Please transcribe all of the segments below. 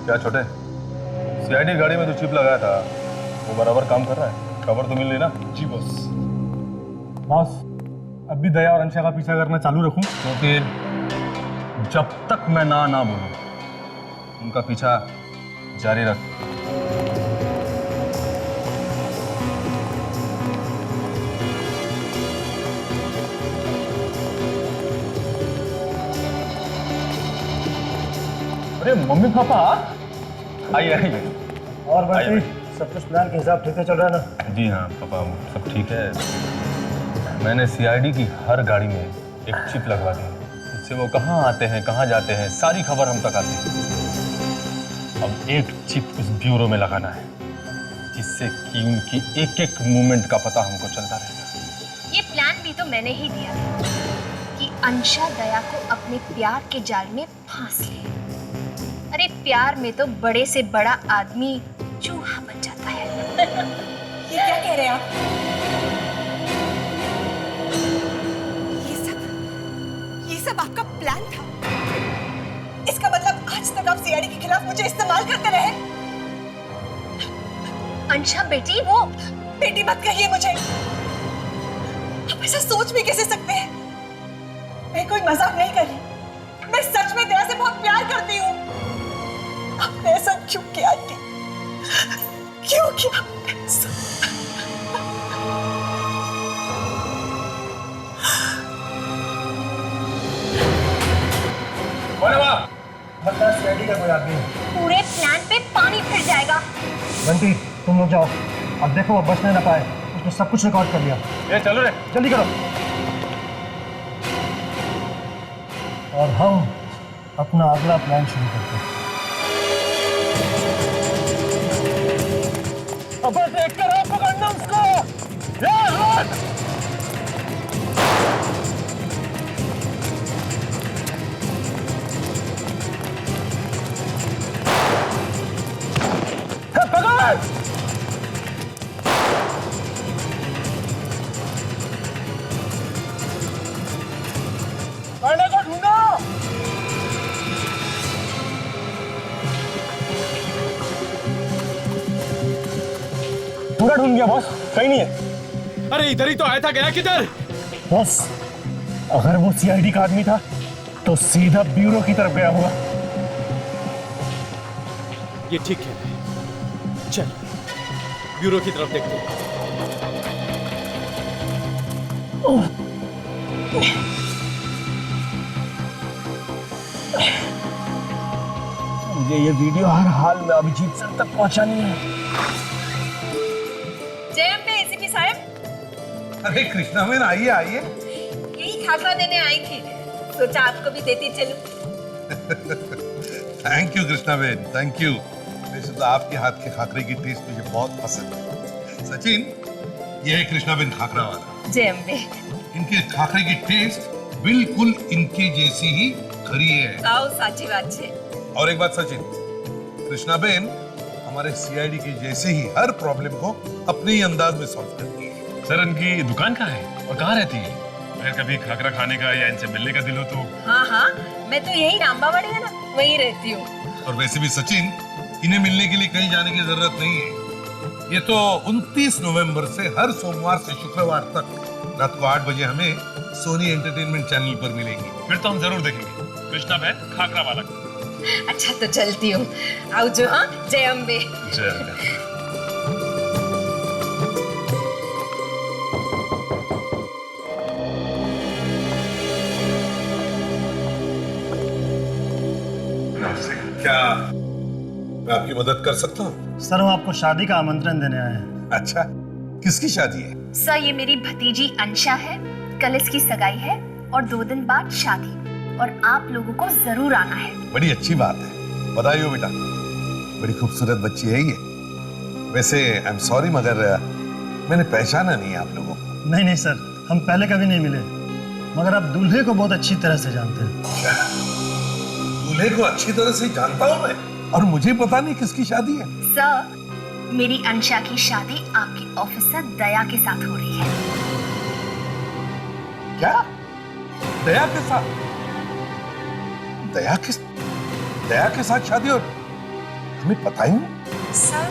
क्या छोटे, सीआईडी गाड़ी में जो चिप लगाया था वो बराबर काम कर रहा है? खबर तो मिल रही ना? जी बॉस। बॉस, अब भी दया और अंशा का पीछा करना चालू रखूं? क्योंकि जब तक मैं ना बोलूं उनका पीछा जारी रख। अरे मम्मी पापा, आइए आइए। और बंटी, सब कुछ प्लान के हिसाब ठीक से चल रहा है ना? जी हाँ पापा, सब ठीक है। मैंने सीआईडी की हर गाड़ी में एक चिप लगवा दी है, जिससे वो कहाँ आते हैं कहाँ जाते हैं सारी खबर हम तक आती है। अब एक चिप उस ब्यूरो में लगाना है जिससे कि उनकी एक एक मूवमेंट का पता हमको चलता रहेगा। ये प्लान भी तो मैंने ही दिया था कि अंशा दया को अपने प्यार के जाल में फांस ले। अरे प्यार में तो बड़े से बड़ा आदमी चूहा बन जाता है। ये क्या कह रहे हैं आप? ये सब आपका प्लान था? इसका मतलब आज तक आप सीआईडी के खिलाफ मुझे इस्तेमाल करते रहे? अंशा बेटी, वो बेटी मत कहिए मुझे। आप ऐसा सोच भी कैसे सकते हैं? मैं कोई मजाक नहीं कर रही, मैं सच में दया से बहुत प्यार करती हूँ। आपने ऐसा क्यों किया आंटी? क्यों किया ऐसा? लगता है सीआईडी का कोई आदमी है। पूरे प्लान पे पानी फिर जाएगा। बंटी, तुम लोग जाओ, अब देखो वो बच ना पाए। उसने सब कुछ रिकॉर्ड कर लिया। ये चलो रे, जल्दी करो। और हम अपना अगला प्लान शुरू करते हैं। अब देख कर आप पकड़ना उसको। को ढूंढो। पूरा ढूंढ गया बॉस, कहीं नहीं है। अरे इधर ही तो आया था, गया किधर? बॉस, अगर वो सीआईडी का आदमी था तो सीधा ब्यूरो की तरफ गया होगा। ये ठीक है, चल ब्यूरो की तरफ देखते हैं। मुझे ये वीडियो हर हाल में अभिजीत सर तक पहुंचानी है। जय अम्बे एसीपी साहब। अरे कृष्णा बेन, आइए आइए। यही खाखरा देने आई थी, सोचा आपको भी देती चलूं। Thank you Krishna Ben, thank you. वैसे तो आपके हाथ के खाकरे की टेस्ट मुझे बहुत पसंद है। सचिन, ये है कृष्णा बेन खाकरा वाला। जय अम्बे। इनके खाकरे की टेस्ट बिल्कुल इनके जैसी ही खरी है। आओ साची बात छे। और एक बात सचिन, कृष्णा बेन हमारे सीआईडी के जैसे ही हर प्रॉब्लम को अपने ही अंदाज में सॉल्व करती है। सर इनकी दुकान कहाँ है और कहाँ रहती है? अगर कभी खाकरा खाने का या इनसे मिलने का दिल हो तो। हाँ हाँ, मैं तो यही रामबावाड़ी है ना, वहीं रहती हूँ। और वैसे भी सचिन, इन्हें मिलने के लिए कहीं जाने की जरूरत नहीं है। ये तो 29 नवंबर से हर सोमवार से शुक्रवार तक रात को 8 बजे हमें सोनी एंटरटेनमेंट चैनल पर मिलेंगी। फिर तो हम जरूर देखेंगे कृष्णा बहन खाकरा वाला। अच्छा तो चलती हूँ, आओ जो। हाँ, जय अम्बे। जय अम्बे। क्या मैं आपकी मदद कर सकता हूँ? सर, हम आपको शादी का आमंत्रण देने आए हैं। अच्छा, किसकी शादी है? सर, ये मेरी भतीजी अंशा है, कल इसकी सगाई है और 2 दिन बाद शादी, और आप लोगों को जरूर आना है। बड़ी अच्छी बात है, बधाई हो बेटा। बड़ी खूबसूरत बच्ची है ये। वैसे आई एम सॉरी मगर मैंने पहचाना नहीं आप लोगों को। नहीं नहीं सर, हम पहले कभी नहीं मिले, मगर आप दूल्हे को बहुत अच्छी तरह से जानते हैं। दूल्हे को अच्छी तरह से जानता हूँ मैं, और मुझे पता नहीं किसकी शादी है। सर, मेरी अंशा की शादी आपके ऑफिसर दया के साथ हो रही है। क्या? दया के साथ? दया के साथ शादी? और हमें पता ही नहीं। सर,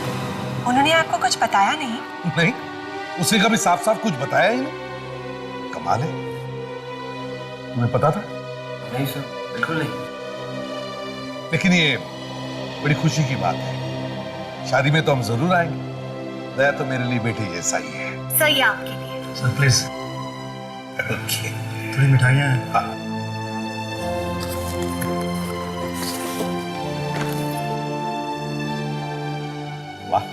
उन्होंने आपको कुछ बताया नहीं? नहीं, उसने कभी साफ साफ कुछ बताया ही नहीं। कमाल है। तुम्हें पता था? नहीं सर, बिल्कुल नहीं। लेकिन ये बड़ी खुशी की बात है। शादी में तो हम जरूर आएंगे। दया तो मेरे लिए बेटी जैसा ही है। सही आपके लिए। Sir please okay. थोड़ी मिठाइयाँ हैं। हाँ। वाह,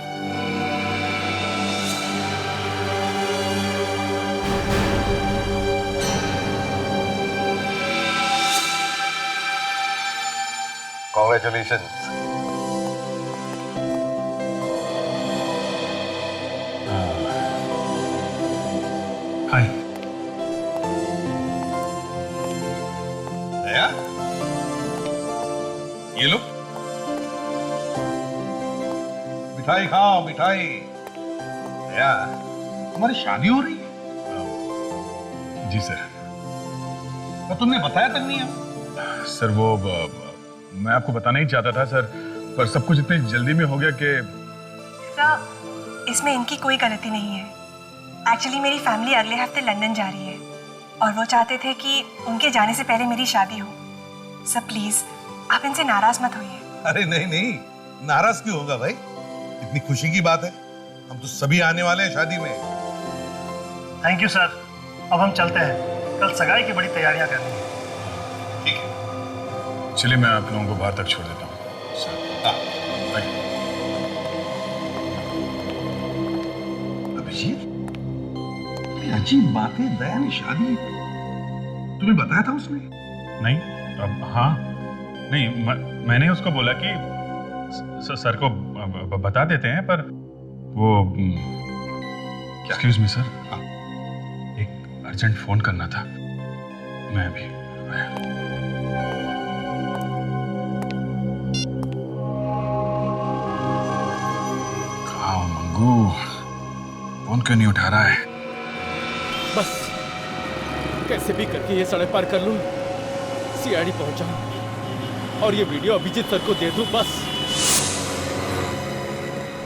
कॉन्ग्रेचुलेशंस। हाय। दया, ये लो मिठाई खाओ, मिठाई। दया, तुम्हारी शादी हो रही है? जी सर। तो तुमने बताया तक नहीं है? सर वो मैं आपको बताना ही चाहता था सर, पर सब कुछ इतनी जल्दी में हो गया कि सर, इसमें इनकी कोई गलती नहीं है। एक्चुअली मेरी फैमिली अगले हफ्ते लंदन जा रही है और वो चाहते थे कि उनके जाने से पहले मेरी शादी हो। सर प्लीज, आप इनसे नाराज मत होइए। अरे नहीं नहीं, नाराज क्यों होगा भाई? इतनी खुशी की बात है। हम तो सभी आने वाले हैं शादी में। Thank you sir. अब हम चलते हैं, कल सगाई की बड़ी तैयारियां करनी है। ठीक है। चलिए मैं आप लोगों को बाहर तक छोड़ देता हूँ सर। हाँ। Thank you. अभिजीत, ये अजीब बात है। दया ने शादी तुम्हें बताया था उसने? नहीं, अब हाँ नहीं, मैंने उसको बोला कि सर को बता देते हैं, पर वो एक्सक्यूज मी सर, एक अर्जेंट फोन करना था। मैं अभी आया। कहाँ हो मंगू? फोन क्यों नहीं उठा रहा है? बस कैसे भी करके ये सड़क पार कर लूं, सीआईडी पहुंच जाऊं और ये वीडियो अभिजीत सर को दे दूं। बस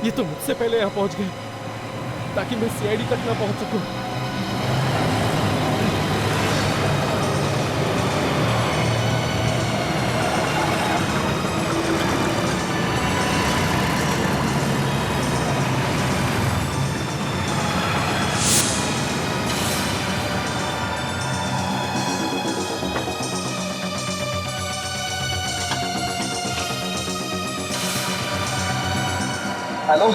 ये तो मुझसे पहले यहाँ पहुंच गए ताकि मैं सीआईडी तक ना पहुंच सकूं। हेलो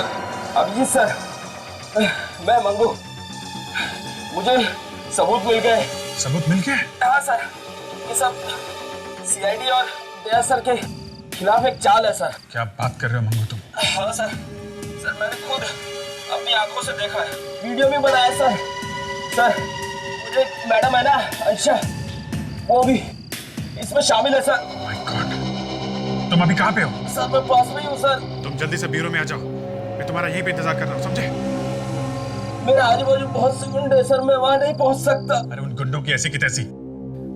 अभिजीत सर, मैं मंगू। मुझे सबूत मिल गए। सबूत मिल गया? हाँ सर, ये सब सीआईडी और दया सर के खिलाफ एक चाल है सर। क्या बात कर रहे हो मंगू तुम? हाँ सर, सर मैंने खुद अपनी आंखों से देखा है, वीडियो भी बनाया सर। सर मुझे एक मैडम है ना अंशा, वो भी इसमें शामिल है सर। माय गॉड, तुम अभी कहाँ पे हो? सर मैं पास में ही हूँ सर। तुम जल्दी से ब्यूरो में आ जाओ, मैं तुम्हारा यहीं पे इंतजार कर रहा हूँ, समझे? मेरे आजू बाजू बहुत से गुंडे सर, मैं वहाँ नहीं पहुँच सकता। अरे उन गुंडों की ऐसी की तैसी,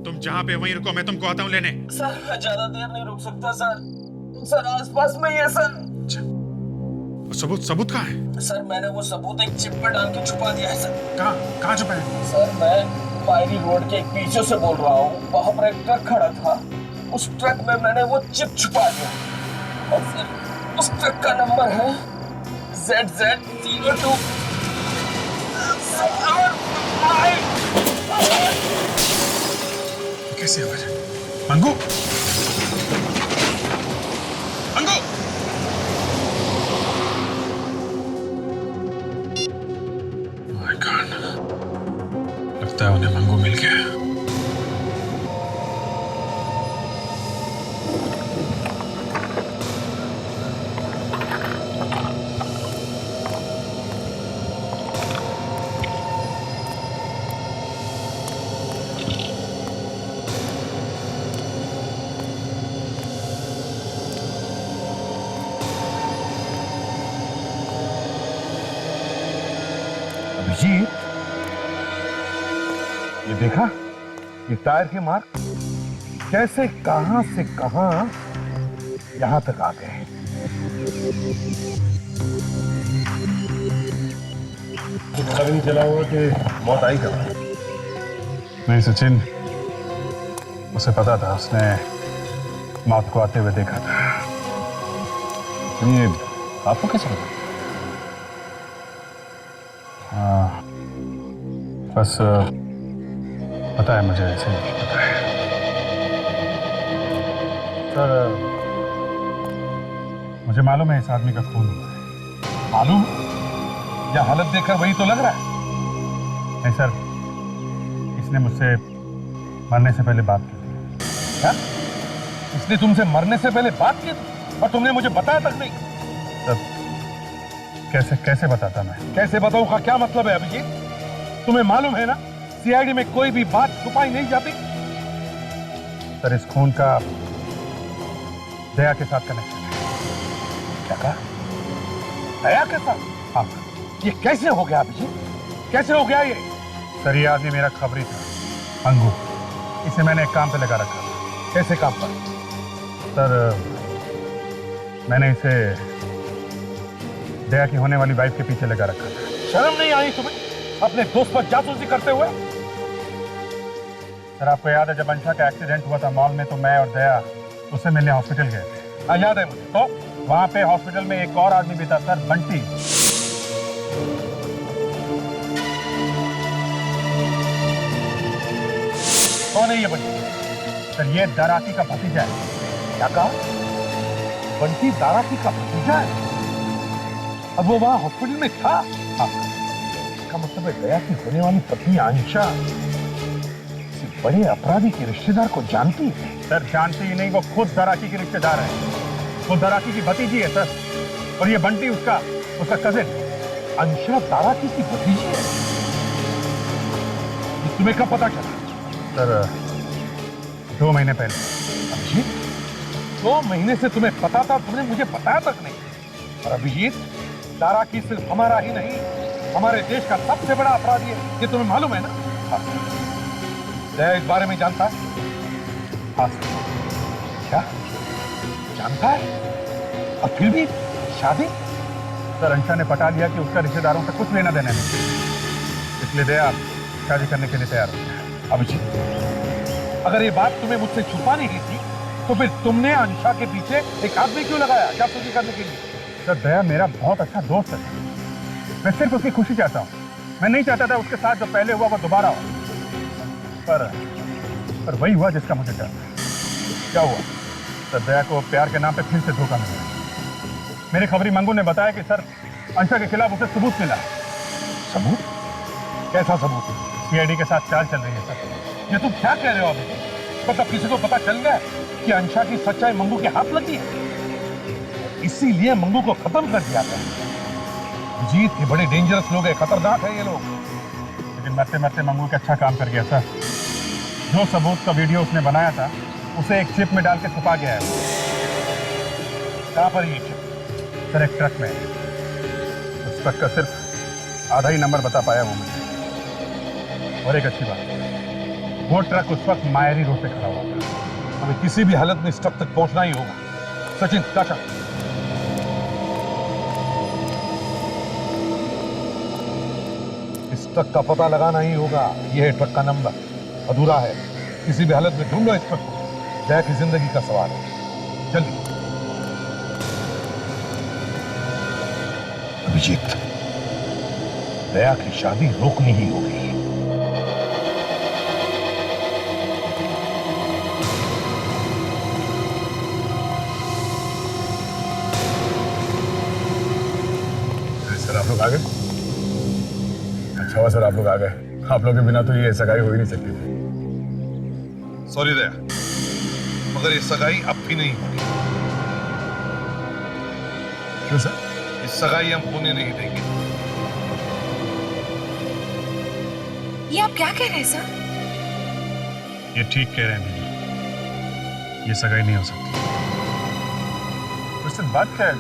तुम जहाँ पे वहीं रुको, मैं तुमको आता हूँ लेने। सर मैं ज्यादा देर नहीं रुक सकता सर। सर आसपास में ही है सर। सबूत कहाँ है? सर मैंने वो सबूत एक चिप पे डाल के छुपा दिया है सर। कहाँ छुपा है? सर मैं पायरी रोड के एक पीछे से बोल रहा हूँ, वहाँ पर एक ट्रक खड़ा था, उस ट्रक में मैंने वो चिप छुपा दिया और फिर उस ट्रक का नंबर है ZZ02। कैसे आवाज? मंगू, मंगू! माय गॉड, लगता है उन्हें मंगू मिल गया। अभिजीत, ये देखा, ये टायर के मार्क कैसे कहां से कहां यहां तक आ गए हैं। पता भी नहीं चला हुआ कि मौत आई कब। नहीं सचिन, उसे पता था, उसने मौत को आते हुए देखा था। ये आपको कैसे पता? हाँ, बस पता है मुझे, ऐसे ही पता है। सर, मुझे मालूम है इस आदमी का खून हुआ है। मालूम? या हालत देखकर वही तो लग रहा है। नहीं सर, इसने मुझसे मरने से पहले बात की थी। क्या? इसने तुमसे मरने से पहले बात की थी और तुमने मुझे बताया तक नहीं? सर, कैसे बताता मैं? कैसे बताऊं का क्या मतलब है अभिजीत? तुम्हें मालूम है ना, सीआईडी में कोई भी बात छुपाई नहीं जाती। सर, इस खून का दया के साथ कनेक्शन है। क्या कहा? दया के साथ? हाँ ये कैसे हो गया अभिजीत? कैसे हो गया ये? सर, ये आदमी मेरा खबरी था, अंगू। इसे मैंने एक काम पे लगा रखा था। कैसे काम पर? सर, मैंने इसे दया की होने वाली वाइफ के पीछे लगा रखा था। शर्म नहीं आई तुम्हें अपने दोस्त पर जासूसी करते हुए? सर, आपको याद है जब अंशा का एक्सीडेंट हुआ था मॉल में, तो मैं और दया उससे मिलने हॉस्पिटल गए थे। हाँ, याद है मुझे। तो वहां पे हॉस्पिटल में एक और आदमी भी था सर, बंटी। कौन है ये बंटी? सर, ये दाराकी का भतीजा है। क्या कहा? बंटी दाराकी का भतीजा है? अब वो वहां हॉस्पिटल में था? हाँ। इसका मतलब है दया की होने वाली पत्नी आंशा किसी बड़े अपराधी के रिश्तेदार को जानती है। सर, जानती ही नहीं, वो खुद दाराकी के रिश्तेदार है। वो दाराकी की भतीजी है सर, और ये बंटी उसका कजिन। अंशा दाराकी की भतीजी है? ये तुम्हें कब पता चला? सर, 2 महीने पहले। अभिजीत, 2 महीने से तुम्हें पता था, तुमने मुझे बताया तक नहीं। और अभिजीत, दाराकी सिर्फ हमारा ही नहीं, हमारे देश का सबसे बड़ा अपराधी है, ये तुम्हें मालूम है ना? हाँ। दया इस बारे में जानता है? हाँ सर। क्या जानता है? और फिर भी शादी? सर, अंशा ने पटा लिया कि उसका रिश्तेदारों से कुछ लेना देना नहीं, इसलिए दया शादी करने के लिए तैयार हो गया। अभिजीत, अगर ये बात तुम्हें मुझसे छुपानी ही थी, तो फिर तुमने अंशा के पीछे एक आदमी क्यों लगाया जासूसी करने के लिए? सर, दया मेरा बहुत अच्छा दोस्त है। मैं सिर्फ उसकी खुशी चाहता हूँ। मैं नहीं चाहता था उसके साथ जो पहले हुआ वो दोबारा हो। पर वही हुआ जिसका मुझे डर था। क्या हुआ? सर, दया को प्यार के नाम पे फिर से धोखा मिला। मेरे खबरी मंगू ने बताया कि सर, अंशा के खिलाफ उसे सबूत मिला। सबूत? कैसा सबूत? सीआईडी के साथ चाल चल रही है सर। ये तुम क्या कह रहे हो अभी? मतलब किसी को पता चल गया कि अंशा की सच्चाई मंगू के हाथ लगी है, इसीलिए मंगू को खत्म कर दिया था। जीत के बड़े डेंजरस लोग हैं, खतरनाक है ये लोग। लेकिन मरते मरते मंगू का अच्छा काम कर गया सर। जो सबूत का वीडियो उसने बनाया था, उसे एक चिप में डाल के छुपा गया है। कहां पर ये चिप? सर, एक ट्रक में। उस ट्रक का सिर्फ आधा ही नंबर बता पाया वो मुझे। और एक अच्छी बात, वो ट्रक उस वक्त मायरी रोड पे खड़ा हुआ था। हमें किसी भी हालत में इस ट्रक तक पहुंचना ही होगा। सचिन, काशा, इस ट्रक का पता लगाना ही होगा। यह है ट्रक का नंबर, अधूरा है। किसी भी हालत में ढूंढो इस ट्रक को। दया की जिंदगी का सवाल है, जल्दी। अभिजीत, दया की शादी रोकनी ही होगी। सर, आप लोग आ गए? अच्छा हुआ सर, आप लोग आ गए। आप लोगों के बिना तो ये सगाई हो ही नहीं सकती थी। सॉरी दया, मगर ये सगाई अब भी नहीं होगी। क्यों सर? इस सगाई हम होने नहीं देंगे। ये आप क्या कह रहे हैं सर? ये ठीक कह रहे हैं दीदी, ये सगाई नहीं हो सकती। उससे बात क्या है?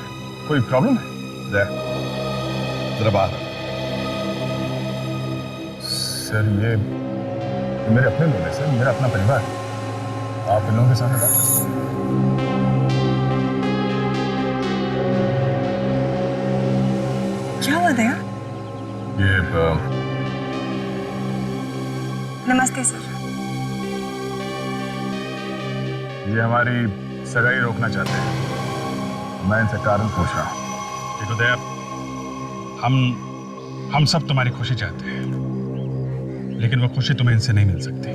कोई प्रॉब्लम है? दया, जरा बाहर। सर, ये मेरे अपने लोग हैं सर, मेरा अपना परिवार है। आप इन लोगों के सामने बात कर सकते हैं। क्या हुआ दया? ये नमस्ते सर। ये हमारी सगाई रोकना चाहते हैं। मैं इनसे कारण पूछ रहा हूँ। देखो दया, हम सब तुम्हारी खुशी चाहते हैं, लेकिन वो खुशी तुम्हें इनसे नहीं मिल सकती।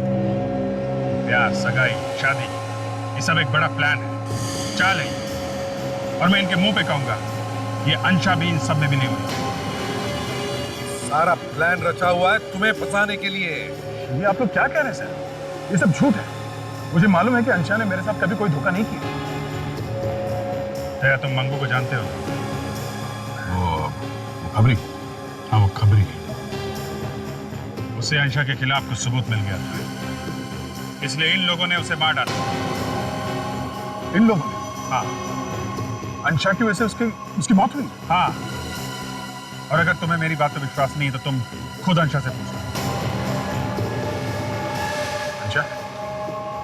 प्यार, सगाई, शादी, ये सब एक बड़ा प्लान है, चाल है। और मैं इनके मुंह पे कहूंगा, ये अंशा भी इन सब में भी नहीं हुई। सारा प्लान रचा हुआ है तुम्हें फंसाने के लिए। ये आप लोग क्या कह रहे हैं सर? ये सब झूठ है। मुझे मालूम है कि अंशा ने मेरे साथ कभी कोई धोखा नहीं किया। दया, तुम मंगू को जानते हो? वो खबरी? हाँ, वो खबरी। उसे अंशा के खिलाफ कुछ सबूत मिल गया था, इसलिए इन लोगों ने उसे मार डाला। इन लोगों ने? हाँ। अंशा की वजह से उसकी मौत हुई? हाँ। और अगर तुम्हें मेरी बात पर विश्वास नहीं है तो तुम खुद अंशा से पूछो। अंशा,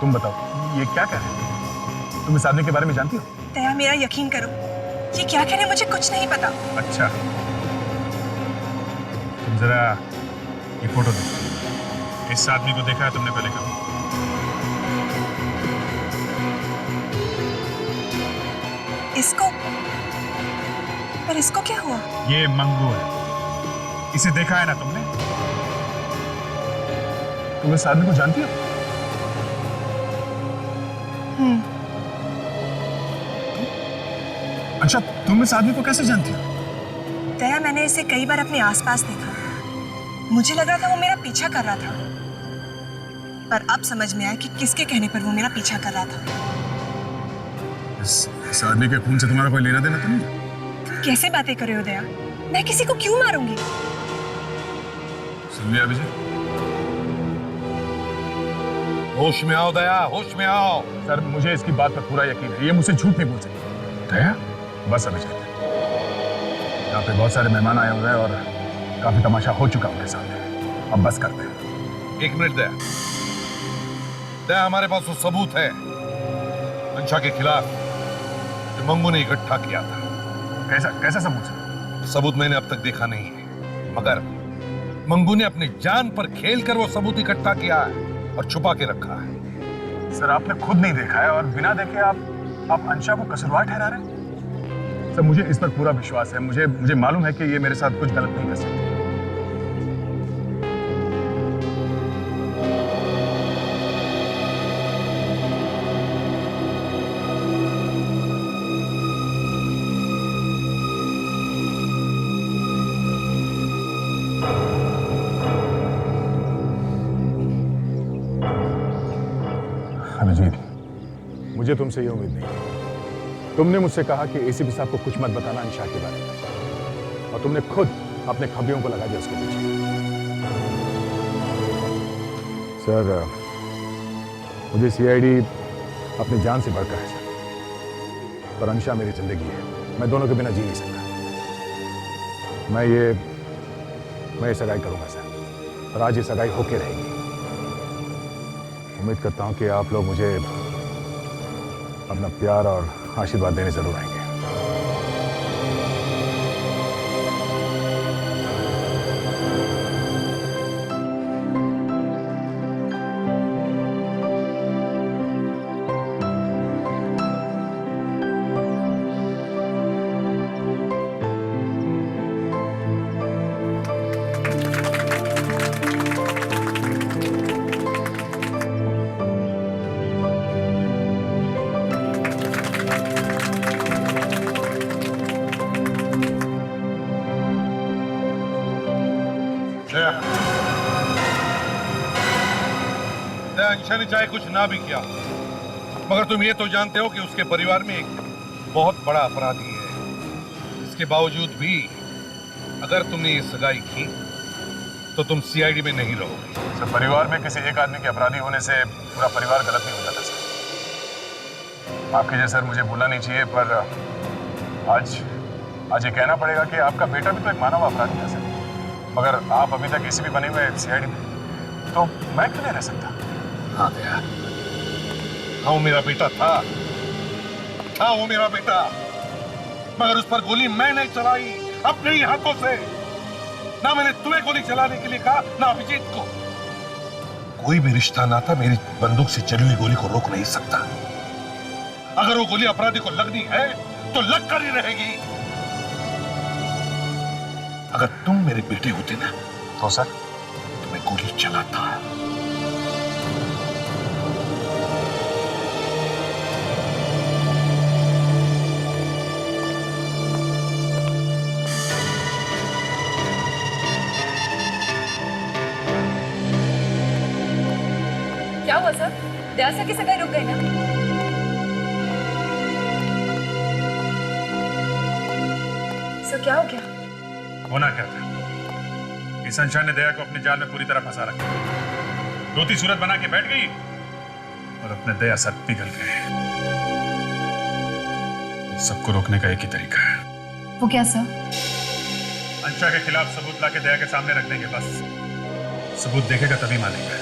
तुम बताओ, ये क्या कह रहे हो? तुम इस आदमी के बारे में जानती हो? दया, मेरा यकीन करो, ये क्या कह रहे हैं मुझे कुछ नहीं पता। अच्छा, तुम जरा ये फोटो देखो। इस आदमी को देखा है तुमने पहले कभी? इसको? पर इसको क्या हुआ? ये मंगू है। इसे देखा है ना तुमने? तुम इस आदमी को जानती हो? अच्छा, तुम इस आदमी को कैसे जानती हो? दया, मैंने इसे कई बार अपने आसपास देखा। मुझे लग रहा था वो मेरा पीछा कर रहा था, पर अब समझ में आया कि किसके कहने पर वो मेरा पीछा कर रहा था। इस आदमी के खून से तुम्हारा कोई लेना देना तो नहीं? कैसे बातें कर रहे हो दया? मैं किसी को क्यों मारूंगी? सुन लिया विजय? होश में आओ दया, होश में आओ। सर, मुझे इसकी बात पर पूरा यकीन है। ये मुझसे झूठ नहीं बोल सकती। दया, बस अभी चलते हैं। यहाँ पे बहुत सारे मेहमान आए हुए हैं और काफी तमाशा हो चुका उनके साथ। अब बस करते हैं। एक मिनट दया। दया, हमारे पास वो सबूत है अंशा के खिलाफ जो मंगू ने इकट्ठा किया था। कैसा सबूत? सबूत मैंने अब तक देखा नहीं है, मगर मंगू ने अपनी जान पर खेल कर वो सबूत इकट्ठा किया है और छुपा के रखा है। सर, आपने खुद नहीं देखा है और बिना देखे आप अंशा को कसूरवार ठहरा रहे हैं? सर, मुझे इस पर पूरा विश्वास है। मुझे मालूम है कि ये मेरे साथ कुछ गलत नहीं कर सकती। अभिजीत, मुझे तुमसे ये उम्मीद नहीं। तुमने मुझसे कहा कि एसीपी साहब को कुछ मत बताना अंशा के बारे में, और तुमने खुद अपने खबरियों को लगा दिया उसके पीछे। सर, मुझे सीआईडी अपनी जान से बढ़कर है सर, पर अंशा मेरी जिंदगी है। मैं दोनों के बिना जी नहीं सकता। मैं ये सगाई करूंगा सर, और आज ये सगाई होके रहेगी। उम्मीद करता हूं कि आप लोग मुझे अपना प्यार और आशीर्वाद देने जरूर आएंगे। अंशा ने चाहे कुछ ना भी किया, मगर तुम ये तो जानते हो कि उसके परिवार में एक बहुत बड़ा अपराधी है। इसके बावजूद भी अगर तुमने ये सगाई की तो तुम सीआईडी में नहीं रहोगे। सर, परिवार में किसी एक आदमी के अपराधी होने से पूरा परिवार गलत नहीं हो जाता सर। माफ कीजिए सर, मुझे भूलना नहीं चाहिए, पर आज ये कहना पड़ेगा कि आपका बेटा भी तो एक मानव अपराधी है सर। मगर आप अभी तक एसीपी बने हुए सीआईडी में, तो मैं क्यों नहीं रह सकता? हाँ दया, हाँ वो मेरा बेटा था, वो मेरा बेटा, मगर उस पर गोली मैं नहीं चलाई, अपने ही हाथों से। ना मैंने तुम्हें गोली चलाने के लिए कहा, ना अभिजीत को। कोई भी रिश्ता नाता मेरी बंदूक से चली हुई गोली को रोक नहीं सकता। अगर वो गोली अपराधी को लगनी है तो लग कर ही रहेगी। अगर तुम मेरे बेटे होते ना तो सर तुम्हें गोली चलाता। क्या हुआ सर? दया सर की सगाई रुक गई ना? सर क्या हो गया? होना क्या था? इस संशय ने दया को अपने जाल में पूरी तरह फंसा रखा। रोती सूरत बना के बैठ गई और अपने दया सर पिघल गए। सबको रोकने का एक ही तरीका है। वो क्या सर? अंशा के खिलाफ सबूत लाके दया के सामने रख देंगे बस। सबूत देखेगा तभी मानेगा।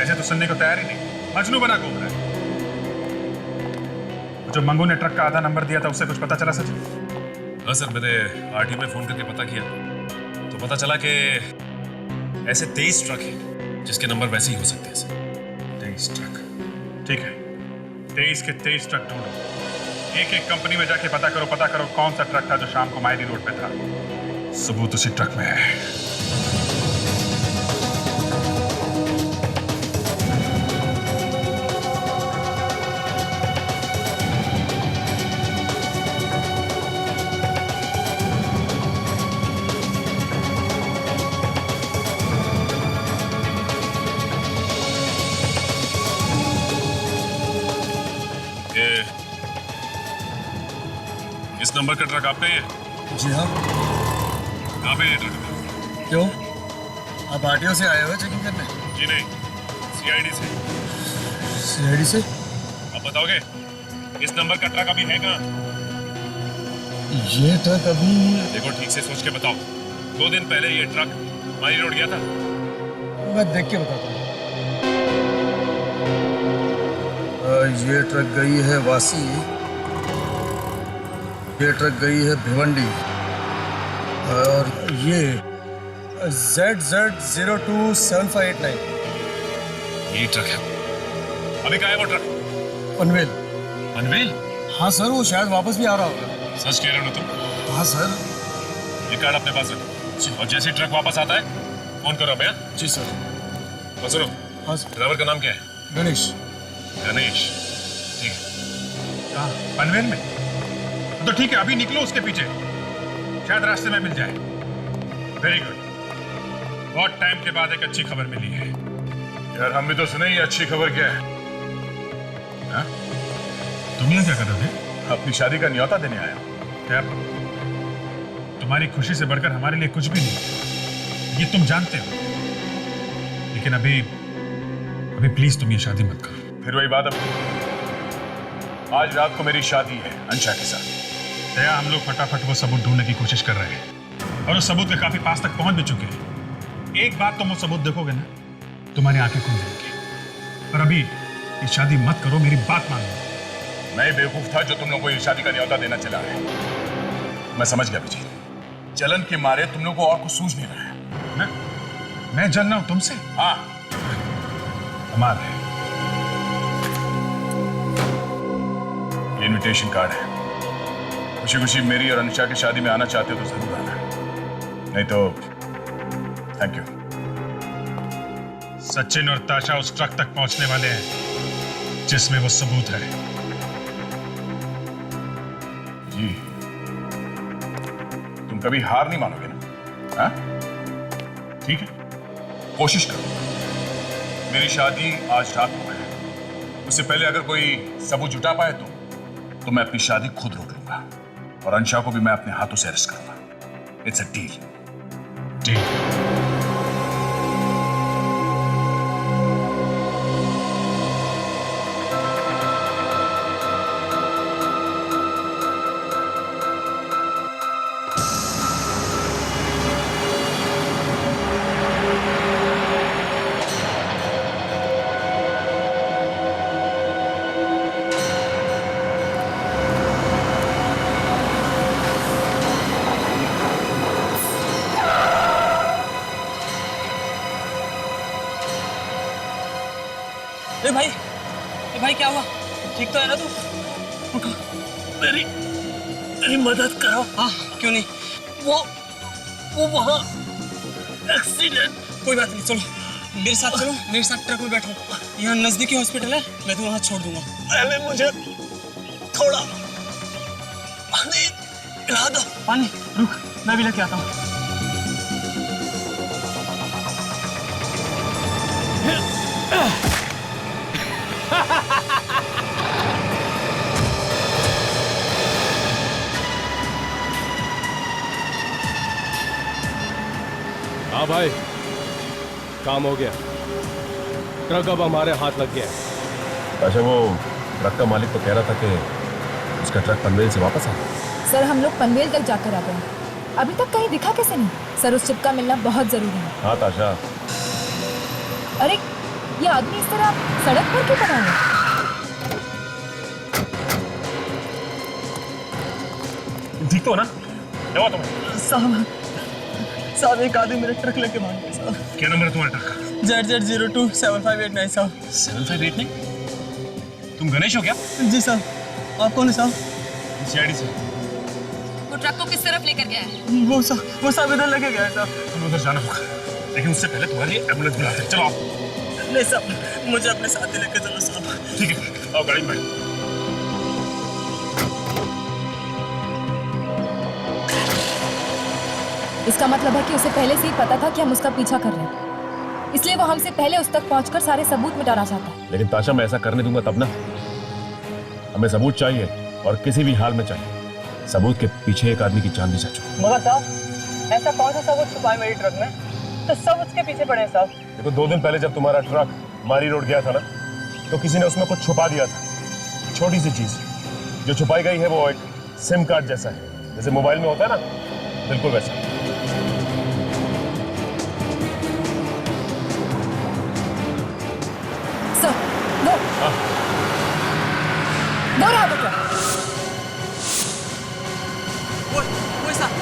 ऐसे तो सुनने को तैयार ही नहीं, मजनू बना घूम रहा है। जो मंगू ने ट्रक का आधा नंबर दिया था उससे कुछ पता चला सच? हाँ सर, मैंने आरटीओ में फोन करके पता किया तो पता चला कि ऐसे 23 ट्रक हैं जिसके नंबर वैसे ही हो सकते हैं सर। 23 ट्रक, ठीक है। 23 के 23 ट्रक ढूंढो। एक एक कंपनी में जाके पता करो कौन सा ट्रक था जो शाम को मायरी रोड पे था। सबूत उसी ट्रक में है। इस नंबर का ट्रक आपका ही है? जी हाँ। कहाँ पे ये ट्रक? क्यों, आप आरटीओ से आए हो चेकिंग करने? जी नहीं, सीआईडी से। सीआईडी से? आप बताओगे इस नंबर का ट्रक अभी है कहाँ? ये ट्रक अभी... देखो ठीक से सोच के बताओ। 2 दिन पहले ये ट्रक मारी रोड गया था। मैं देख के बताता हूँ। ये ट्रक गई है वासी, ये ट्रक गई है भिवंडी, और ये ZZ027589 ये ट्रक है। अभी कहाँ है वो ट्रक? पनवेल। पनवेल? हाँ सर, वो शायद वापस भी आ रहा होगा। सच कह रहे हो ना तुम? हाँ सर। ये कार्ड अपने पास रखो और जैसे ट्रक वापस आता है फोन करो भैया। जी सर। और सुनो, हाँ सर। ड्राइवर का नाम क्या है? गणेश। गणेश, ठीक है। हाँ, पनवेल में तो ठीक है। अभी निकलो उसके पीछे, शायद रास्ते में मिल जाए। Very good. बहुत टाइम के बाद एक अच्छी खबर मिली है। यार हम भी तो सुने ये अच्छी खबर क्या है। हाँ? तुम यहाँ क्या कर रहे थे? अपनी शादी का न्योता देने आया। क्या तुम्हारी खुशी से बढ़कर हमारे लिए कुछ भी नहीं, ये तुम जानते हो। लेकिन अभी प्लीज तुम ये शादी मत करो। फिर वही बात। आज रात को मेरी शादी है अंशा के साथ। दया, हम लोग फटाफट वो सबूत ढूंढने की कोशिश कर रहे हैं और उस सबूत के काफी पास तक पहुंच भी चुके हैं। एक बात तुम वो सबूत देखोगे ना, तुम्हारी आंखें खुल जाएंगी। पर अभी ये शादी मत करो, मेरी बात मान लो। मैं बेवकूफ था जो तुम लोगों को ये शादी का न्योता देना चला है। मैं समझ गया विजय, जलन के मारे तुम लोगों को और कुछ सूझ नहीं रहा है। मैं जल रहा हूं तुमसे? हाँ, कमाल है। ये इनविटेशन कार्ड है। खुशी खुशी मेरी और अनुषा की शादी में आना चाहते हो तो जरूर आना, नहीं तो थैंक यू। सचिन और ताशा उस ट्रक तक पहुंचने वाले हैं जिसमें वो सबूत है। जी, तुम कभी हार नहीं मानोगे ना? हाँ? ठीक है, कोशिश करो। मेरी शादी आज रात को है। उससे पहले अगर कोई सबूत जुटा पाए तो मैं अपनी शादी खुद रोक लूंगा और अंशा को भी मैं अपने हाथों से अरेस्ट करूंगा। It's a deal. भाई क्या हुआ? ठीक तो है ना तू? उठो, मेरी मदद करो। हाँ क्यों नहीं? वो वहाँ एक्सीडेंट। कोई बात नहीं, चलो मेरे साथ चलो, मेरे साथ ट्रक में बैठो। यहाँ नजदीकी हॉस्पिटल है, मैं तुम्हें वहाँ छोड़ दूंगा। पहले मुझे थोड़ा पानी पिला दो। पानी? रुक, मैं भी लेके आता हूँ। हाँ भाई, काम हो गया। ट्रक अब हमारे हाथ लग गया है। अच्छा, वो ट्रक का मालिक तो कह रहा था कि उसका ट्रक पनवेल से वापस आ। सर हम लोग पनवेल तक जाकर आ गए, अभी तक कहीं दिखा कैसे नहीं? सर उस चिप का मिलना बहुत जरूरी है। हाँ ताशा। अरे ये आदमी इस तरह सड़क पर क्यों खड़ा है? ठीक तो हो ना? क्या हुआ तुम्हें? साहब एक आदमी मेरा ट्रक लेके भाग गया साहब। क्या नंबर है तुम्हारे ट्रक का? ZZ027589 साहब। 7589? तुम गणेश हो क्या? जी साहब। आप कौन है साहब? सीआईडी से। वो ट्रक को किस तरफ लेकर गया है? वो साहब इधर लेके गया है साहब। तुम्हें उधर जाना होगा, लेकिन उससे पहले तुम्हारे लिए एम्बुलेंस बुलाते हैं। चलो आओ। नहीं साहब, मुझे अपने साथ ही लेके चलो साहब। ठीक है, आओ गाड़ी में बैठो। इसका मतलब है कि उसे पहले से ही पता था कि हम उसका पीछा कर रहे हैं, इसलिए वो हमसे पहले उस तक पहुंचकर सारे सबूत मिटाना चाहता है। लेकिन ताशा, मैं ऐसा करने दूंगा तब ना। हमें सबूत चाहिए, और किसी भी हाल में चाहिए। सबूत के पीछे एक आदमी की जान भी जा चुकी। मगर साहब ऐसा कौन सा सबूत छुपा है मेरी ट्रक में? तो सब उसके पीछे पड़े हैं साहब। देखो, 2 दिन पहले जब तुम्हारा ट्रक मारी रोड गया था ना, तो किसी ने उसमें कुछ छुपा दिया था। छोटी सी चीज जो छुपाई गई है वो एक सिम कार्ड जैसा है, जैसे मोबाइल में होता है ना, बिल्कुल वैसा। सर वो रहा वो ट्रक। वो साहब।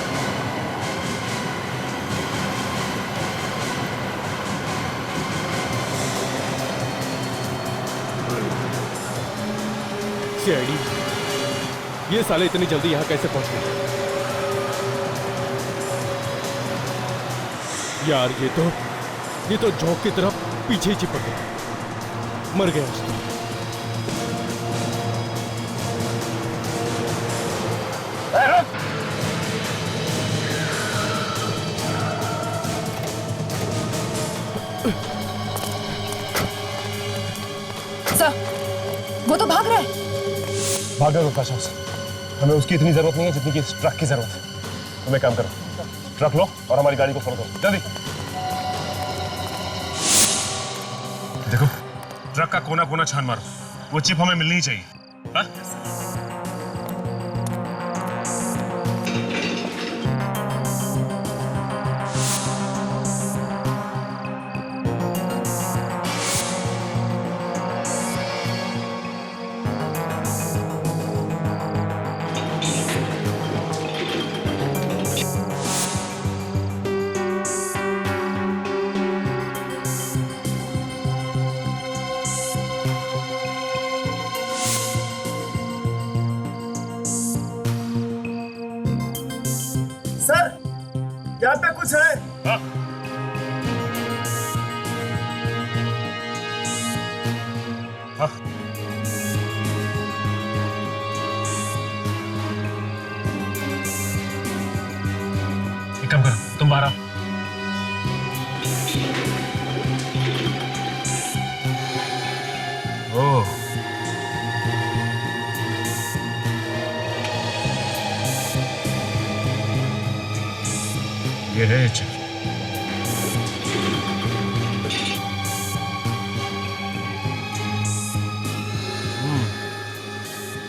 सीआईडी, ये साले इतनी जल्दी यहाँ कैसे पहुंच गए? यार ये तो झोंक की तरफ पीछे ही चिपक गया, मर गया उसको। सर वो तो भाग रहा है। भागा रो ताशा से। हमें उसकी इतनी जरूरत नहीं है जितनी कि इस ट्रक की जरूरत है। तुम एक काम करो, ट्रक लो और हमारी गाड़ी को फॉलो करो, जल्दी। देखो, ट्रक का कोना कोना छान मारो, वो चिप हमें मिलनी ही चाहिए। हाँ? सर यहाँ पे कुछ है। हाँ? हाँ? एक काम करो, तुम बाहर आओ। ओह, ये है चिप।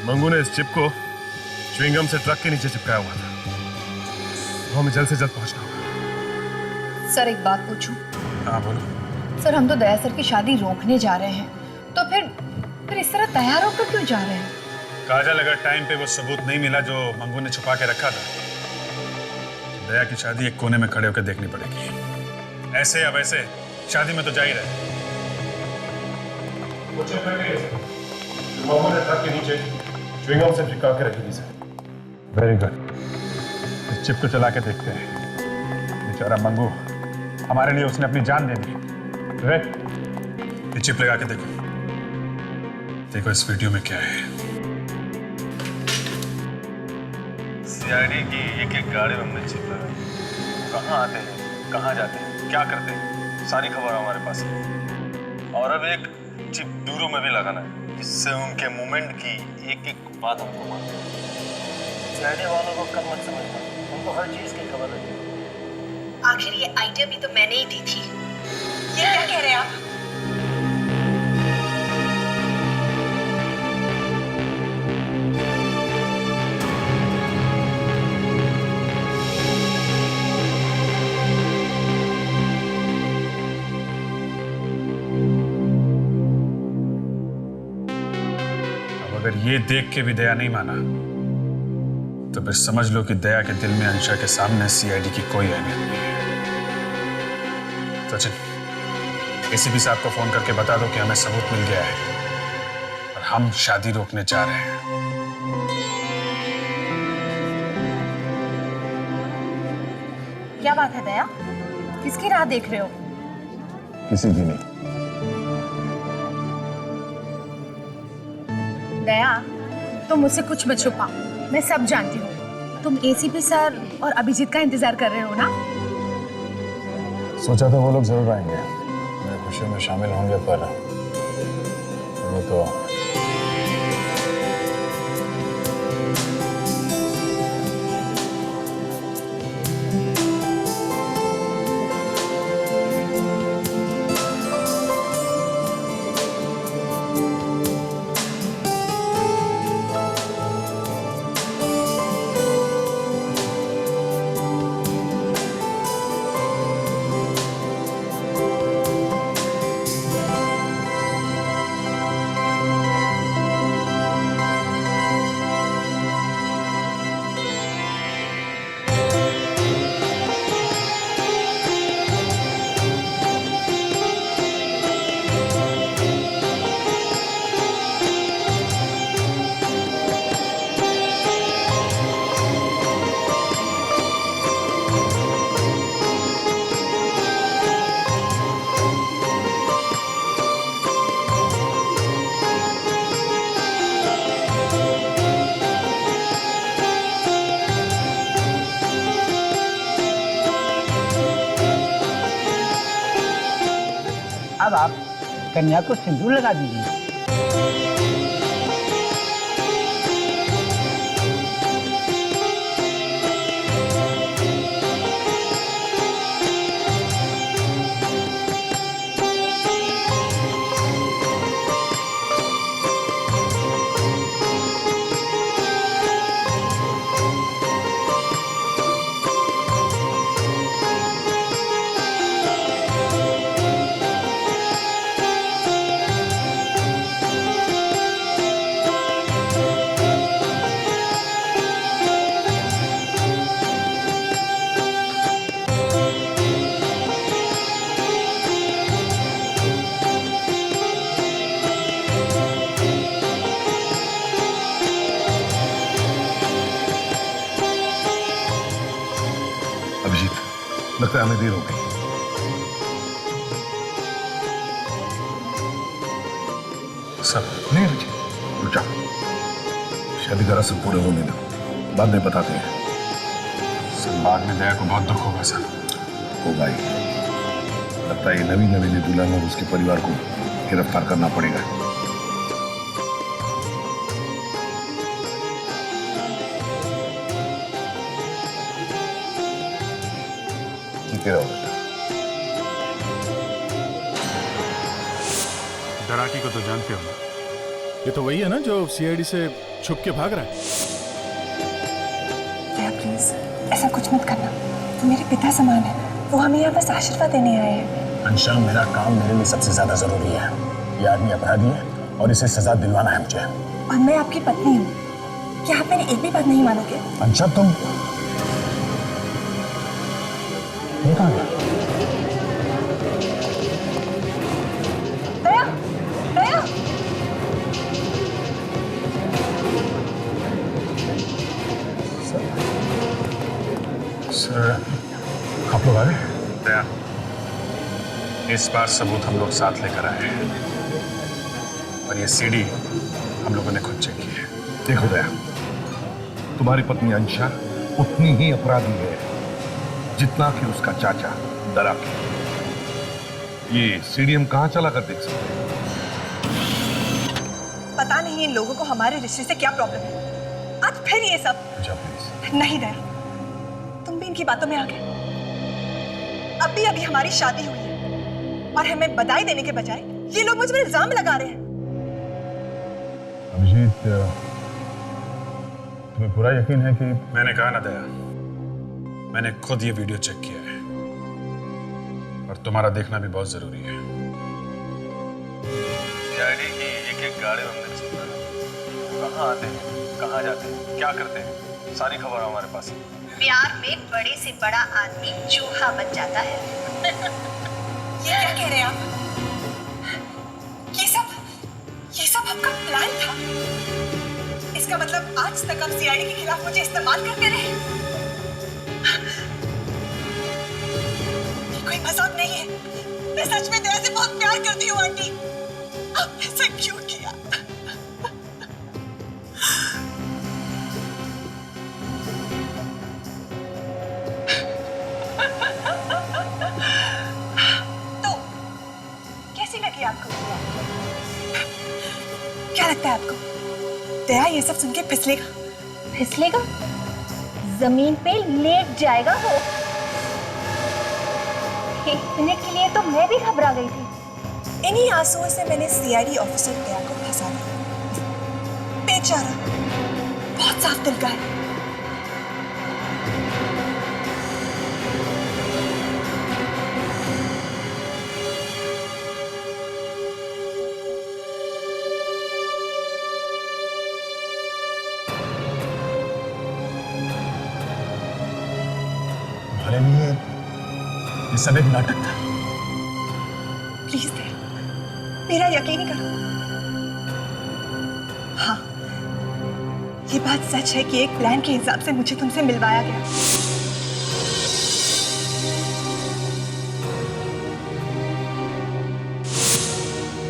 मंगू ने इस चिप को च्युइंगम से ट्रक के नीचे चिपकाया हुआ था। वो हमें जल्द से जल्द पहुंचना होगा। सर एक बात पूछूं? हाँ बोलो। सर हम तो दया सर की शादी रोकने जा रहे हैं, तो फिर इस तरह तैयार होकर क्यों जा रहे हैं? काजल, अगर टाइम पे वो सबूत नहीं मिला जो मंगू ने छुपा के रखा था, दया की शादी एक कोने में खड़े होकर देखनी पड़ेगी। ऐसे या वैसे शादी में तो जा ही रहे। मामू ने ट्रक के नीचे च्युइंगम से चिपका के रखी थी सर। Very good. इस चिप को चला के देखते हैं। बेचारा मंगू, हमारे लिए उसने अपनी जान दे दी। ये चिप लगा के देखो। देखो इस वीडियो में क्या है। सीआईडी की एक एक गाड़ी में हमने चिप लगाई। कहाँ आते हैं, कहाँ जाते हैं, क्या करते हैं, सारी खबर हमारे पास है। और अब एक चिप दूरों में भी लगाना है, जिससे उनके मूवमेंट की एक एक बात हमको मालूम है। सीआईडी वालों को कम मत समझना, उनको हर चीज की खबर है। आखिर ये आइडिया भी तो मैंने ही दी थी। ये क्या कह रहे हैं आप? अगर ये देख के भी दया नहीं माना तो फिर समझ लो कि दया के दिल में अंशा के सामने सीआईडी की कोई अहमियत नहीं है। सचिन, एसीपी साहब को फोन करके बता दो कि हमें सबूत मिल गया है और हम शादी रोकने जा रहे हैं। क्या बात है दया? किसकी राह देख रहे हो? किसी की नहीं। दया, तुम मुझसे कुछ मत छुपाओ, मैं सब जानती हूँ। तुम एसीपी सर और अभिजीत का इंतजार कर रहे हो ना? सोचा तो वो लोग जरूर आएंगे, मेरे खुशियों में शामिल होंगे, पर वो तो अब आप कन्या को सिंदूर लगा दीजिए। लगता है हमें देर हो गई। सब नहीं रुचि, रुक जा। शादी का रस्म पूरे होने दो, बाद में बताते हैं। बाद में दया को बहुत दुख होगा सर। होगा ही। लगता है नवी नवीन दुल्हन और उसके परिवार को गिरफ्तार करना पड़ेगा। ठीक है बेटा। डराकी को तो जानते हो ना? ये तो वही है ना जो सीआईडी से छुप के भाग रहा है। दया प्लीज ऐसा कुछ मत करना, वो मेरे पिता समान है, वो हमें यहाँ बस आशीर्वाद देने आए हैं। अंशा, मेरा काम मेरे लिए सबसे ज्यादा जरूरी है। ये आदमी अपराधी है और इसे सजा दिलवाना है मुझे। और मैं आपकी पत्नी हूँ, क्या आप मेरी एक भी बात नहीं मानोगे? अंशा, तुम ये कहाँ गया? दया, दया, सर आप लोग आ गए? दया, इस बार सबूत हम लोग साथ लेकर आए हैं और ये सीडी हम लोगों ने खुद चेक की है। देखो दया, तुम्हारी पत्नी अंशा उतनी ही अपराधी है जितना कि उसका चाचा दरा के। ये सीडी हम कहाँ चला कर देख सकते हैं? पता नहीं इन लोगों को हमारे रिश्ते से क्या प्रॉब्लम है। आज फिर ये सब। जा प्लीज। नहीं दया, तुम भी इनकी बातों में आ गए। अभी अभी हमारी शादी हुई है और हमें बधाई देने के बजाय ये लोग मुझ पर इल्जाम लगा रहे हैं। अभिजीत, तुम्हें पूरा यकीन है कि मैंने कहा ना दया, मैंने खुद ये वीडियो चेक किया है और तुम्हारा देखना भी बहुत जरूरी है। सीआईडी की एक गाड़ी हमने चेक करा, कहाँ आते हैं, कहाँ जाते हैं, क्या करते हैं, सारी खबर हमारे पास है। प्यार में बड़े से बड़ा आदमी चूहा बन जाता है। ये क्या कह रहे हैं आप? ये सब आपका प्लान था? इसका मतलब आज तक आप सीआईडी के खिलाफ मुझे इस्तेमाल करते रहे? ये कोई मजाक नहीं है। मैं सच में दया से बहुत प्यार करती हूँ आंटी। आपने ऐसा क्यों किया? तो कैसी लगी आपको? क्या लगता है आपको दया ये सब सुन के फिसलेगा? फिसलेगा? जमीन पे लेट जाएगा वो। एक मिनट के लिए तो मैं भी घबरा गई थी। इन्हीं आंसुओं से मैंने सीआईडी ऑफिसर दया को फंसा दिया। बेचारा बहुत साफ दिल का है। तुम्हारे लिए ये सब एक नाटक था। प्लीज दया, मेरा यकीन ही करो। हाँ, ये बात सच है कि एक प्लान के हिसाब से मुझे तुमसे मिलवाया गया।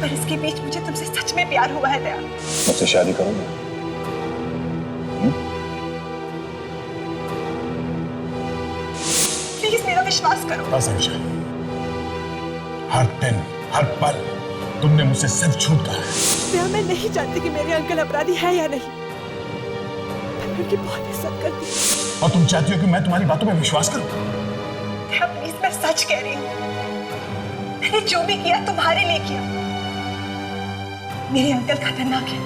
पर इसके बीच मुझे तुमसे सच में प्यार हुआ है दया। मुझसे शादी करोगे? प्लीज मेरा विश्वास करो। बस अंशा, हर दिन हर पल तुमने मुझसे सिर्फ झूठ कहा है। दया, मैं नहीं जानती कि मेरे अंकल अपराधी है या नहीं। मैं उनकी बहुत इज्जत करती हूँ। और तुम चाहती हो कि मैं तुम्हारी बातों में विश्वास करूं? दया प्लीज, मैं सच कह रही हूँ। मैंने जो भी किया तुम्हारे लिए किया। मेरे अंकल खतरनाक है,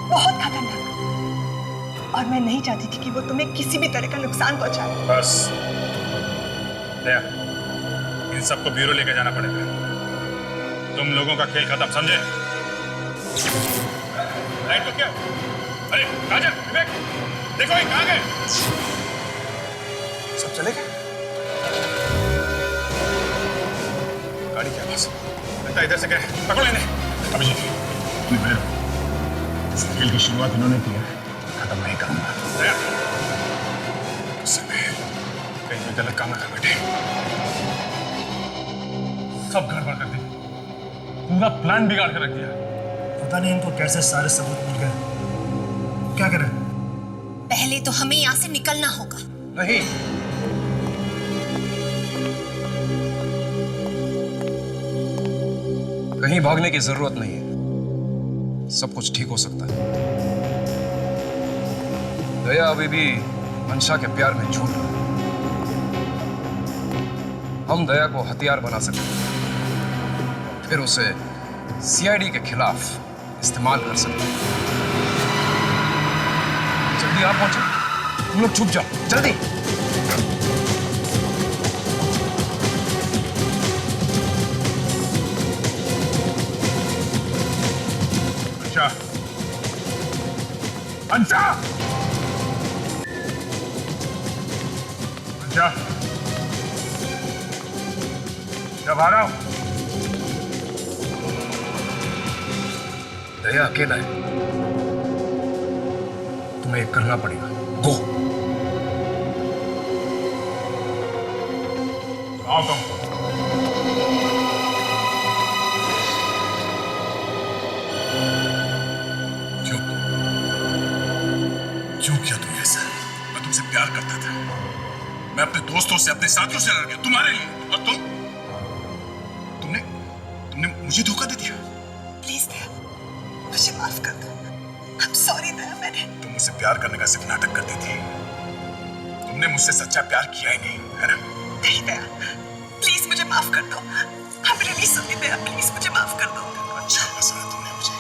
बहुत खतरनाक। और मैं नहीं चाहती थी कि वो तुम्हें किसी भी तरह का नुकसान पहुंचाए। बस दया, इन सबको ब्यूरो लेके जाना पड़ेगा। तुम लोगों का खेल खत्म, समझे? लाइट तो क्या? अरे राजन, विवेक, देखो ये कहाँ गए? सब चले गए? गाड़ी क्या पास? लगता है इधर से गए। पकड़ो इन्हें। अभिजीत, इस खेल की शुरुआत इन्होंने की है, खत्म नहीं करूंगा। दया, उससे मैं कहीं भी गलत काम ना कर बैठे। सब गड़बड़ कर दी, पूरा प्लान बिगाड़ कर रख दिया। पता नहीं इनको कैसे सारे सबूत मिल गए। क्या करें? पहले तो हमें यहाँ से निकलना होगा। नहीं, कहीं भागने की जरूरत नहीं है, सब कुछ ठीक हो सकता है। दया अभी भी मंशा के प्यार में झूठ रहा है। हम दया को हथियार बना सकते हैं, फिर उसे सीआईडी के खिलाफ इस्तेमाल कर सकते हैं। जल्दी आप पहुंचो, तुम लोग छुप जाओ, जल्दी। अंशा, अंशा, अंशा, जब आ रहा हूं। दया अकेला है, तुम्हें करना पड़ेगा। गो। आओ तुम। क्यों क्यों किया तुमने ऐसा? मैं तुमसे प्यार करता था। मैं अपने दोस्तों से, अपने साथियों से लड़ गया तुम्हारे लिए, और तुमने मुझे धोखा दे दिया। प्लीज दया, मुझे माफ कर दो। I'm sorry दया, मैंने तुम मुझसे प्यार करने का सिर्फ नाटक करती थी। तुमने मुझसे सच्चा प्यार किया ही नहीं, है ना? नहीं दया, प्लीज मुझे माफ कर दो। I'm really sorry Daya, please मुझे माफ कर दो। अच्छा फंसाया तुमने मुझे।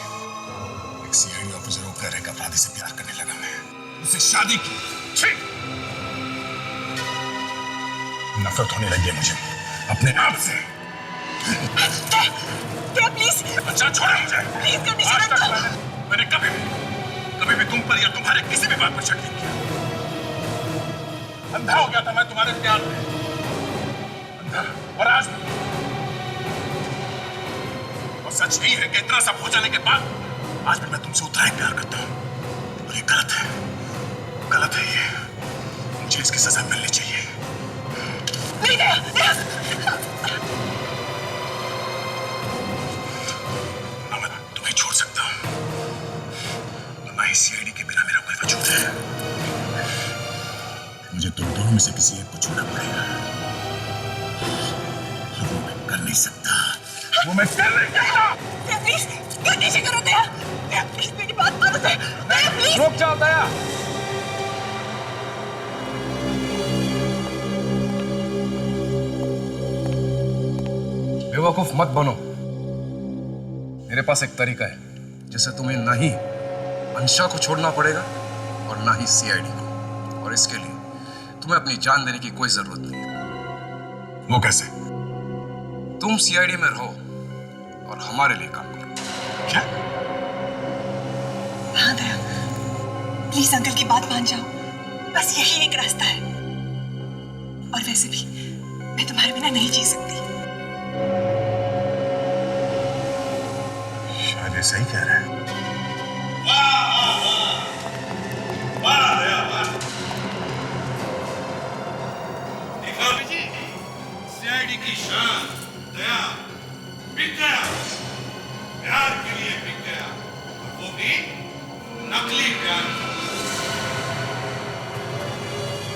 एक सीआईडी ऑफिसर होकर एक अपराधी से प्यार करने लगा मैं, उससे शादी की। छी! नफरत होने लगी है मुझे अपने आप से। दया प्लीज, अच्छा छोड़ो मुझे। प्लीज कंडीशन आज तक मैंने कभी भी तुम पर या तुम्हारे किसी भी बात पर शक नहीं किया। अंधा हो गया था मैं तुम्हारे प्यार में, अंधा। और आज भी। और सच यही है कि इतना सब हो जाने के बाद आज भी मैं तुमसे उतना ही प्यार करता हूं। और ये गलत है, गलत है ये। मुझे इसकी सजा मिलनी चाहिए। नहीं दया, दया। ना मैं तुम्हें छोड़ सकता हूं, ना ही सीआईडी के बिना मेरा कोई वजूद है। मुझे तुम दोनों में से किसी एक को छोड़ना पड़ेगा। वो मैं कर नहीं सकता, वो मैं कर नहीं सकता। दया प्लीज, कंडीशन करो दया। दया प्लीज मेरी बात मानो दया। दया प्लीज। रुक जाओ दया। बेवकूफ मत बनो। मेरे पास एक तरीका है जिससे तुम्हें ना ही अंशा को छोड़ना पड़ेगा और ना ही सीआईडी को। और इसके लिए तुम्हें अपनी जान देने की कोई जरूरत नहीं। वो कैसे? तुम सीआईडी में रहो और हमारे लिए काम करो। क्या? हाँ दया, प्लीज अंकल की बात मान जाओ। बस यही एक रास्ता है। और वैसे भी मैं तुम्हारे बिना नहीं जी सकती। शायद ये सही कह रहा है। सीआईडी की शान दया बिक गया, प्यार के लिए बिक गया, और वो भी नकली प्यार।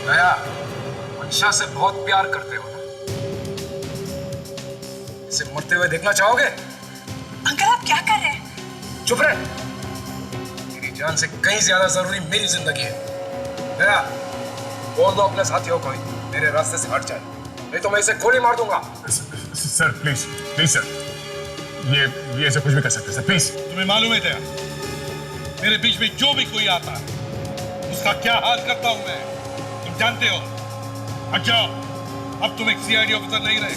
दया, अंशा से बहुत प्यार करते हो ना? इसे मरते हुए देखना चाहोगे? अंकल आप क्या कर रहे हैं? चुप रहे। मेरी जान से कहीं ज्यादा जरूरी मेरी जिंदगी है। दया, बोल दो अपने साथियों को मेरे रास्ते से हट जाए, नहीं तो मैं इसे गोली मार दूंगा। सर प्लीज प्लीज सर, ये ऐसे कुछ भी कर सकते सर, प्लीज। तुम्हें मालूम है दया, मेरे बीच में जो भी कोई आता है उसका क्या हाल करता हूं मैं, तुम जानते हो। हट जाओ, अब तुम एक सीआईडी ऑफिसर नहीं रहे।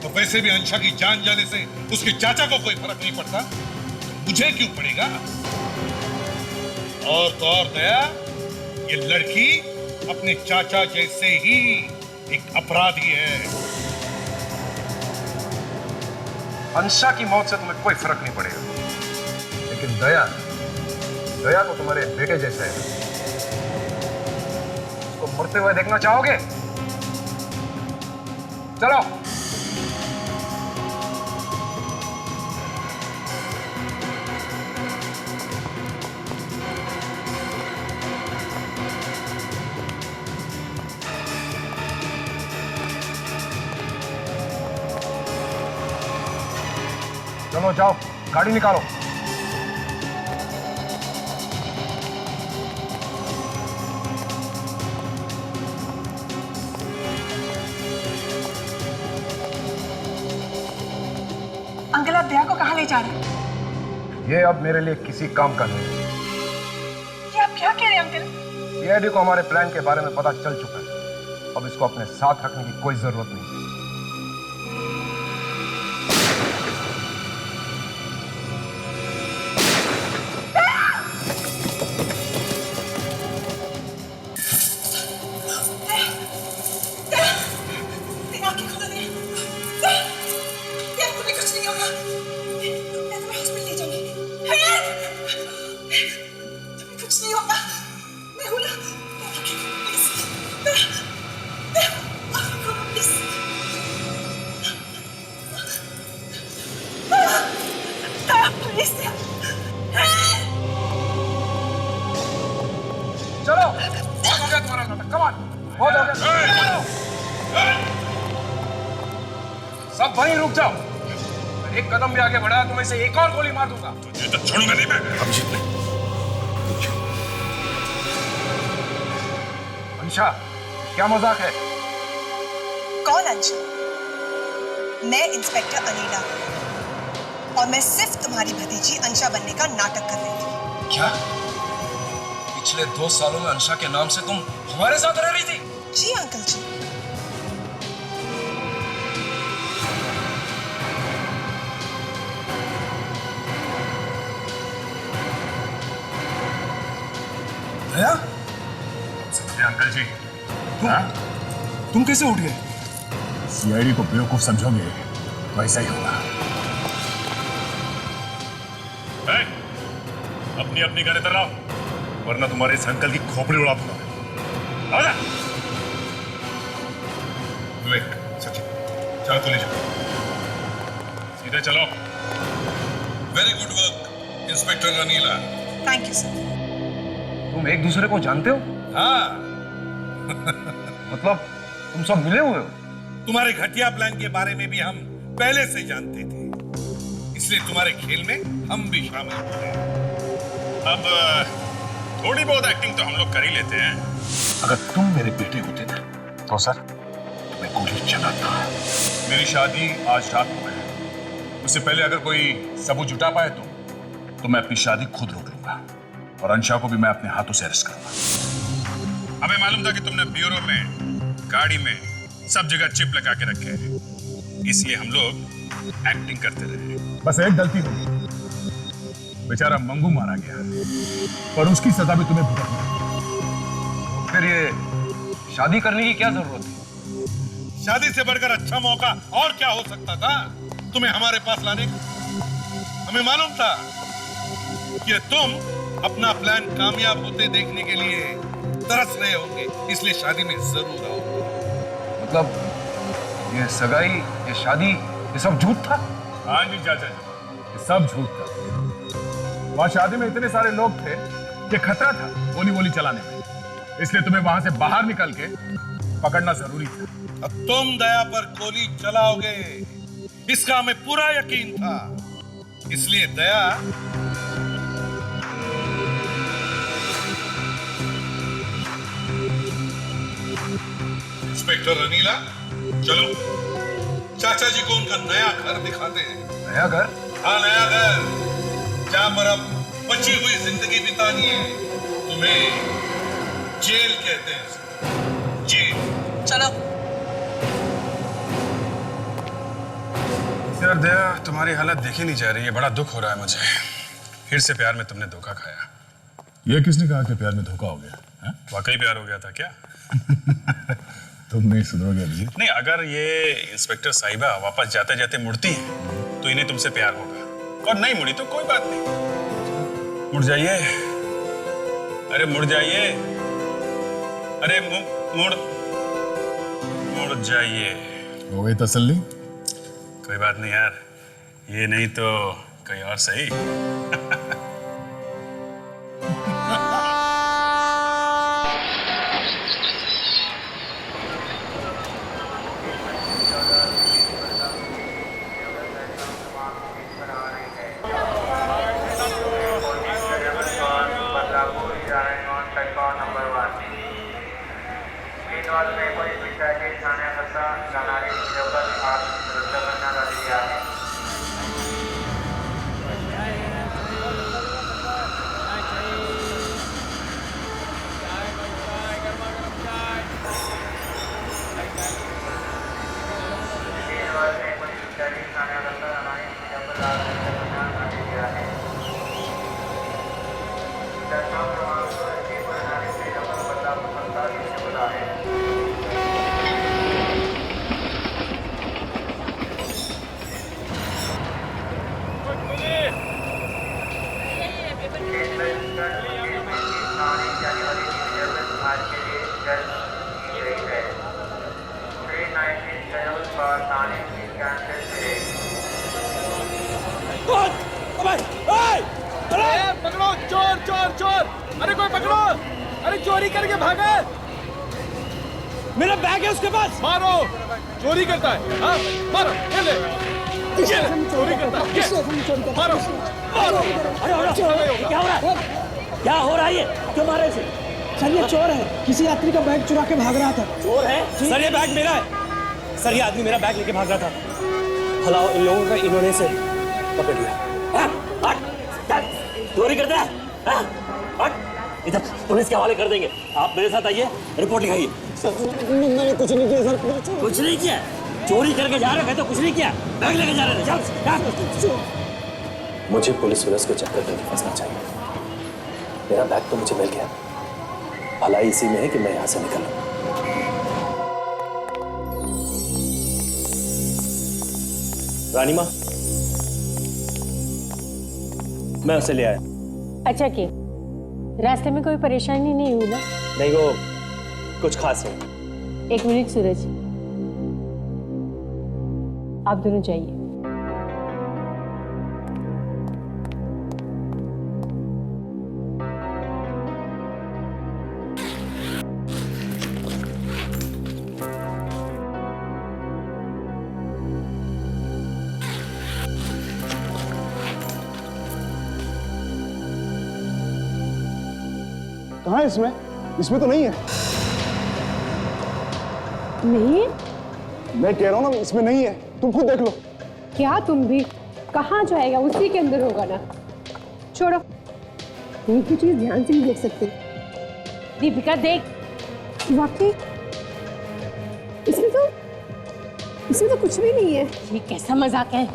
तो वैसे भी अंशा की जान जाने से उसके चाचा को कोई फर्क नहीं पड़ता, तो मुझे क्यों पड़ेगा? और तो और दया, ये लड़की अपने चाचा जैसे ही एक अपराधी है। अंशा की मौत से तुम्हें कोई फर्क नहीं पड़ेगा, लेकिन दया तो तुम्हारे बेटे जैसे है। उसको मरते हुए देखना चाहोगे? चलो। चलो जाओ, गाड़ी निकालो। अंकल आप दया को कहाँ ले जा रहे हैं? ये अब मेरे लिए किसी काम का नहीं है। ये आप क्या कह रहे हैं अंकल? सीआईडी को हमारे प्लान के बारे में पता चल चुका है। अब इसको अपने साथ रखने की कोई जरूरत नहीं है। प्लीज सब वहीं रुक जाओ। एक कदम भी आगे बढ़ाया तो मैं इसे एक और गोली मार दूंगा। तुझे तो छोड़ूंगा नहीं मैं। अभिजीत भाई, अंशा, क्या मजाक है? कौन अंशा? मैं इंस्पेक्टर अनीला और मैं सिर्फ तुम्हारी भतीजी अंशा बनने का नाटक कर रही थी। क्या? पिछले 2 सालों में अंशा के नाम से तुम हमारे साथ रह रही थी? जी अंकल जी। दया? अंकल जी, तुम कैसे उठ गए? सीआईडी को बेवकूफ समझोगे तो ऐसा ही होगा। अपनी अपनी गाड़ी इधर लाओ, वरना तुम्हारे इस अंकल की खोपड़ी उड़ा दूंगा। आजा। विवेक, सचिन, चलो तो ले जाओ। सीधे चलो। Very good work inspector Anila. Thank you sir. तुम एक दूसरे को जानते हो? हाँ। मतलब तुम सब मिले हुए हो? तुम्हारे घटिया प्लान के बारे में भी हम पहले से जानते थे, इसलिए तुम्हारे खेल में हम भी शामिल हुए। अब थोड़ी बहुत एक्टिंग तो हम लोग कर ही लेते हैं। अगर तुम मेरे बेटे होते ना तो सर तुम्हें गोली चलाता। मेरी शादी आज रात को है, उससे पहले अगर कोई सबूत जुटा पाए तो मैं अपनी शादी खुद रोक लूंगा और अंशा को भी मैं अपने हाथों से अरेस्ट करूंगा। हमें मालूम था कि तुमने ब्यूरो में, गाड़ी में, सब जगह चिप लगा के रखे हैं, इसलिए हम लोग एक्टिंग करते रहे। बस एक गलती हो गई, बेचारा मंगू मारा गया और उसकी सजा भी तुम्हें भुगतनी है। फिर ये शादी करने की क्या जरूरत है? शादी से बढ़कर अच्छा मौका और क्या हो सकता था तुम्हें हमारे पास लाने का? हमें मालूम था कि तुम अपना प्लान कामयाब होते देखने के लिए तरस रहे होंगे, इसलिए शादी में जरूर आओगे। मतलब ये सगाई, ये शादी, ये सब झूठ था? हाँ जी चाचा जी, ये सब झूठ था। वहां शादी में इतने सारे लोग थे कि खतरा था गोली चलाने में, इसलिए तुम्हें वहां से बाहर निकल के पकड़ना जरूरी था। अब तुम दया पर गोली चलाओगे इसका हमें पूरा यकीन था, इसलिए दया इंस्पेक्टर अनीला, चलो चाचा जी को उनका नया घर दिखाते हैं। नया घर? हाँ, नया घर, जहां पर अब बची हुई जिंदगी बितानी है। तुम्हें जेल कहते हैं, जेल। चलो। यार दया, तुम्हारी हालत देखी नहीं जा रही है, बड़ा दुख हो रहा है मुझे। फिर से प्यार में तुमने धोखा खाया। ये किसने कहा कि प्यार में धोखा हो गया? वाकई प्यार हो गया था क्या? तुम नहीं सुधरोगे अभिजीत। नहीं, अगर ये इंस्पेक्टर साहिबा वापस जाते जाते मुड़ती हैं तो इन्हें तुमसे प्यार होगा, और नहीं मुड़ी तो कोई बात नहीं। मुड़ जाइए, अरे मुड़ जाइए, अरे मुड़ जाइए। हो गई तसल्ली? कोई बात नहीं यार, ये नहीं तो कहीं और सही। पकड़ो, चोर! अरे कोई पकड़ो! अरे चोरी करके भागा! मेरा बैग है उसके पास। मारो, चोरी करता है। हाँ, मारो, ये ले, चोरी करता है, ये, मारो, मारो। क्या हो रहा है? क्या हो रहा है ये? क्यों मारे इसे? सर ये चोर है, किसी यात्री का बैग चुरा के भाग रहा था। चोर है? सर ये बैग मेरा है। सर ये आदमी मेरा बैग लेके भाग रहा था। भलाओ इन लोगों का इन्होंने से पकड़ लिया। चोरी करता है? इधर पुलिस के हवाले कर देंगे। आप मेरे साथ आइए, रिपोर्ट लिखाइए। मैंने कुछ नहीं किया सर। कुछ नहीं किया? चोरी करके जा रहे थे तो कुछ नहीं किया, बैग लेके जा रहे थे। मुझे पुलिस के चक्कर में फंसना चाहिए। मेरा बैग तो मुझे मिल गया, भलाई इसी में है कि मैं यहां से निकलूं। रानी माँ, मैं उसे ले आया। अच्छा किया, रास्ते में कोई परेशानी नहीं हुई ना? नहीं, वो कुछ खास है। एक मिनट सूरज, आप दोनों जाइए। कहाँ है इसमें? इसमें तो नहीं है। नहीं, मैं कह रहा हूँ ना, इसमें नहीं है, तुम खुद देख लो। क्या तुम भी? कहाँ जाएगा? उसी के अंदर होगा ना। छोड़ो, एक भी चीज ध्यान से नहीं देख सकते। दीपिका देख, वाकई इसमें तो कुछ भी नहीं है। ये कैसा मजाक है?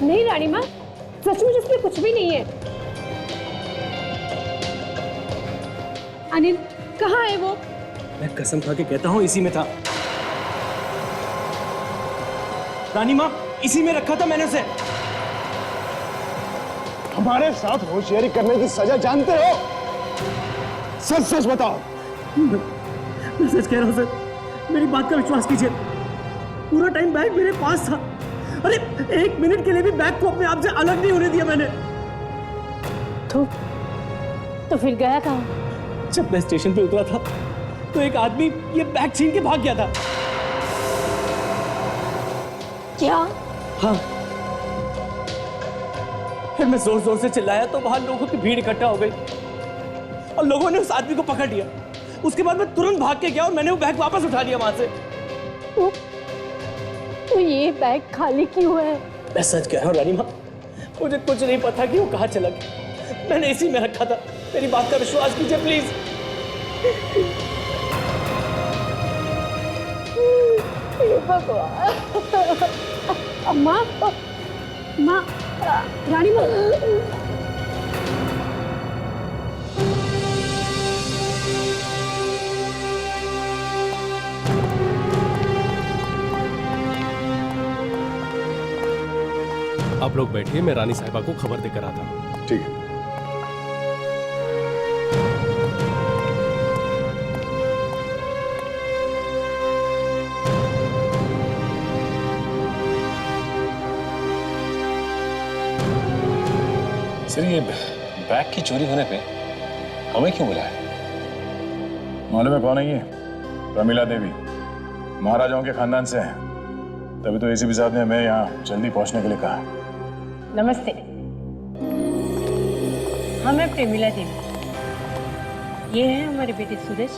नहीं रानी माँ, सचमुच इसमें कुछ भी नहीं है। अनिल कहाँ है वो? मैं कसम खा के कहता हूँ इसी में था। रानी माँ, इसी में रखा था मैंने उसे। हमारे साथ होशियारी करने की सजा जानते हो? सच सच बताओ। मैं सच कह रहा हूँ सर, मेरी बात का विश्वास कीजिए। पूरा टाइम बैग मेरे पास था। अरे एक मिनट के लिए भी बैग को अपने आप से अलग नहीं होने दिया मैंने। तो फिर गया कहाँ? जब मैं स्टेशन पे उतरा था तो एक आदमी ये बैग छीन के भाग गया था। क्या? हाँ। फिर मैं जोर जोर से चिल्लाया तो वहां लोगों की भीड़ इकट्ठा हो गई और लोगों ने उस आदमी को पकड़ लिया। उसके बाद मैं तुरंत भाग के गया और मैंने वो बैग वापस उठा लिया वहां से। तो ये बैग खाली क्यों है? मैं सच कह रहा हूँ रानी माँ, मुझे कुछ नहीं पता कि वो कहाँ चला गया। मैंने इसी में रखा था। मेरी बात का विश्वास कीजिए प्लीज। भगवान। माँ, माँ, रानी माँ। आप लोग बैठिए, मैं रानी साहिबा को खबर देकर आता हूँ। ठीक है। सर, ये बैग की चोरी होने पे हमें क्यों बुलाया? मालूम है कौन है ये? प्रमिला देवी, महाराजाओं के खानदान से है। तभी तो एसीपी साहब ने हमें यहाँ जल्दी पहुंचने के लिए कहा। नमस्ते, हाँ मैं प्रेमिला देवी। ये है हमारे बेटे सूरज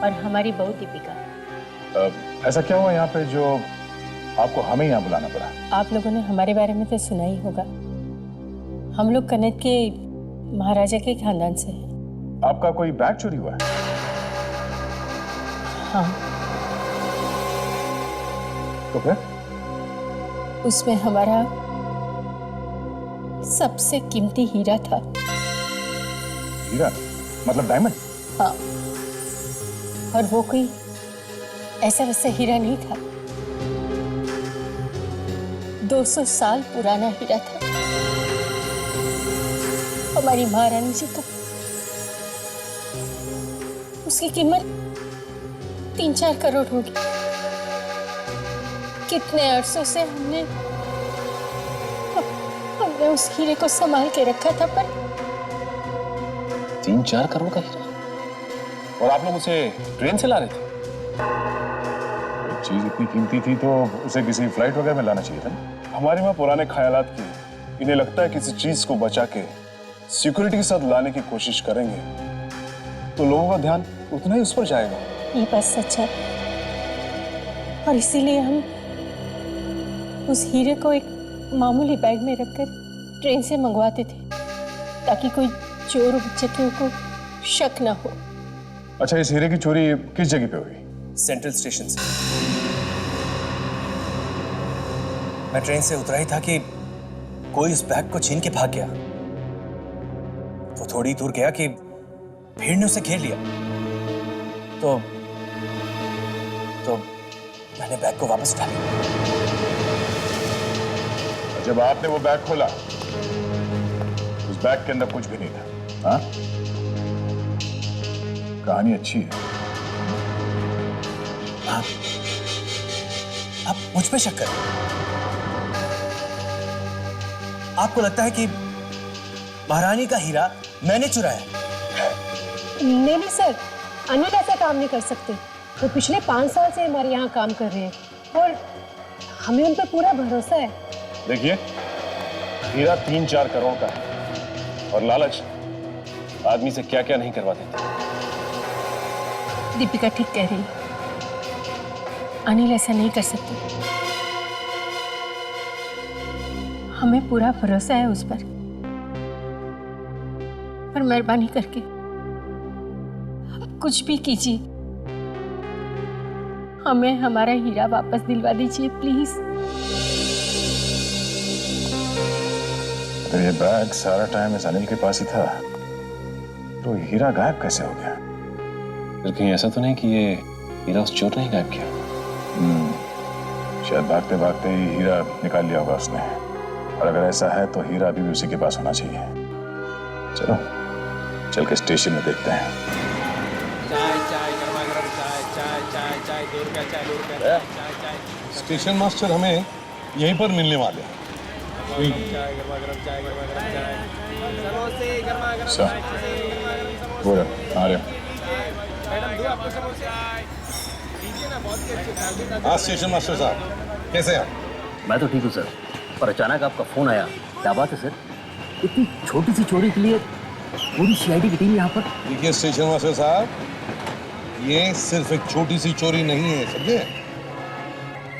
और हमारी बहू दीपिका। ऐसा क्या हुआ यहाँ पे जो आपको हमें यहाँ बुलाना पड़ा? आप लोगों ने हमारे बारे में तो सुना ही होगा। हम लोग कनेक्ट के महाराजा के खानदान से हैं। आपका कोई बैग चोरी हुआ है? हाँ। तो फिर? उसमें हमारा सबसे कीमती हीरा था। हीरा? मतलब डायमंड? हाँ, और वो कोई ऐसा वैसा हीरा नहीं था। 200 साल पुराना हीरा था, हमारी महारानी जी का। उसकी कीमत 3-4 करोड़ होगी। कितने अरसों से हमने उस हीरे को संभाल के रखा था, पर 3-4 करोड़ का हीरा? और आप लोग उसे ट्रेन से ला रहे थे? चीज इतनी कीमती थी तो उसे किसी फ्लाइट वगैरह में लाना चाहिए था। हमारे वहाँ पुराने ख्यालात की इन्हें लगता है किसी चीज को बचा के सिक्योरिटी के साथ लाने की कोशिश करेंगे तो लोगों का ध्यान उतना ही उस पर जाएगा। ये बात सच है और इसीलिए हम उस हीरे को एक मामूली बैग में रखकर ट्रेन से मंगवाते थे ताकि कोई चोर उचक्कियों को शक ना हो। अच्छा, इस हीरे की चोरी किस जगह पे हुई? सेंट्रल स्टेशन से। मैं ट्रेन से उतरा ही था कि कोई उस बैग को छीन के भाग गया। वो थोड़ी दूर गया कि भीड़ ने उसे घेर लिया। तो मैंने बैग को वापस उठा लिया। जब आपने वो बैग खोला उस बैग के अंदर कुछ भी नहीं था। हाँ, कहानी अच्छी है। आप मुझ पे शक करें? आपको लगता है कि महारानी का हीरा मैंने चुराया? नहीं सर, अनिल ऐसा काम नहीं कर सकते। वो पिछले 5 साल से हमारे यहाँ काम कर रहे हैं और हमें उन पर पूरा भरोसा है। देखिए, हीरा 3-4 करोड़ का है और लालच आदमी से क्या क्या नहीं करवा देता। दीपिका ठीक कह रही है, अनिल ऐसा नहीं कर सकते। हमें पूरा भरोसा है उस पर मेहरबानी करके कुछ भी कीजिए, हमें हमारा हीरा वापस दिलवा दीजिए प्लीज। तो ये बैग सारा टाइम इस अनिल के पास ही था, तो हीरा गायब कैसे हो गया? फिर कहीं ऐसा तो नहीं कि ये हीरा उस चोर ने ही गायब किया? शायद भागते भागते ही हीरा निकाल लिया होगा उसने, और अगर ऐसा है तो हीरा अभी भी उसी के पास होना चाहिए। चलो चल के स्टेशन में देखते हैं। स्टेशन मास्टर हमें यहीं पर मिलने वाले हैं। हाँ स्टेशन मास्टर साहब, कैसे हैं? मैं तो ठीक हूँ सर, पर अचानक आपका फोन आया। क्या बात है सर? इतनी छोटी सी चोरी के लिए पूरी सीआईडी की टीम यहाँ पर? देखिए स्टेशन मास्टर साहब, ये सिर्फ एक छोटी सी चोरी नहीं है, समझे?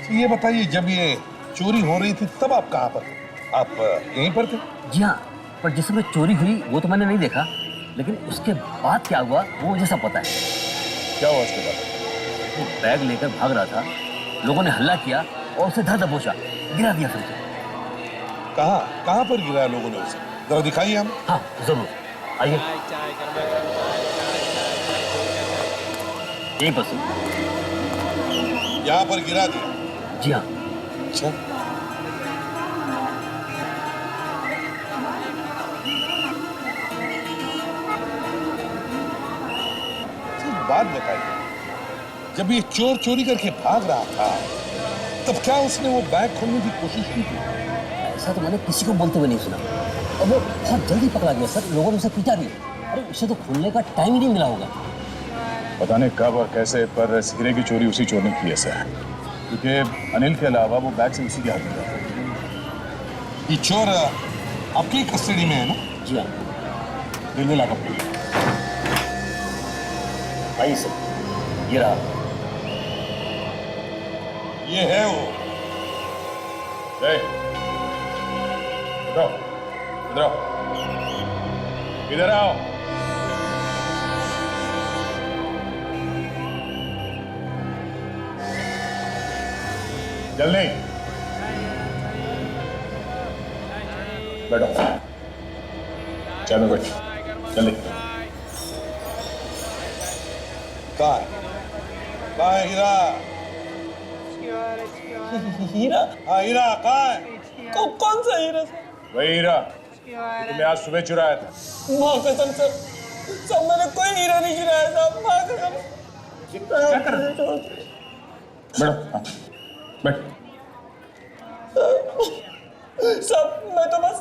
तो ये बताइए, जब ये चोरी हो रही थी तब आप कहाँ पर थे? आप यहीं पर थे? जी हाँ, पर जिस समय चोरी हुई वो तो मैंने नहीं देखा, लेकिन उसके बाद क्या हुआ वो मुझे सब पता है। क्या हुआ उसके बाद? वो बैग लेकर भाग रहा था, लोगों ने हल्ला किया और उसे धर दबोचा, गिरा दिया फिर से। कहाँ पर गिराया लोगों ने उसे? जरा दिखाइए हम। हाँ जरूर, आइए। यहीं पर यहाँ पर गिरा दिया? जी हाँ। अच्छा, बात बताइए, जब ये चोर चोरी करके भाग रहा था तब क्या उसने वो बैग खोलने की कोशिश की थी? ऐसा तो मैंने किसी को बोलते हुए नहीं सुना, और वो बहुत जल्दी पकड़ा गया सर। लोगों ने उसे पीटा भी। अरे उसे तो खोलने का टाइम ही नहीं मिला होगा। पता नहीं कब और कैसे, पर इस हीरे की चोरी उसी चोर ने की है सर, क्योंकि अनिल के अलावा वो बैग से उसी के हाथ में था। ये चोर आपकी कस्टडी में है ना? जी हाँ, रेलवे लॉकअप में। आइए सर, ये रहा। ये है वो। इधर आओ, इधर आओ। जल्दी बैठो, चाय में बैठो, जल्दी। कहाँ है हीरा? हीरा? हाँ हीरा कहाँ है? कौन सा हीरा? वही हीरा तुम्हें आज सुबह चुराया था। माँ कसम सर, मैंने कोई हीरा नहीं चुराया साहब, माँ कसम। क्या कर रहे हो? बैठो, बैठ। सब मैं तो बस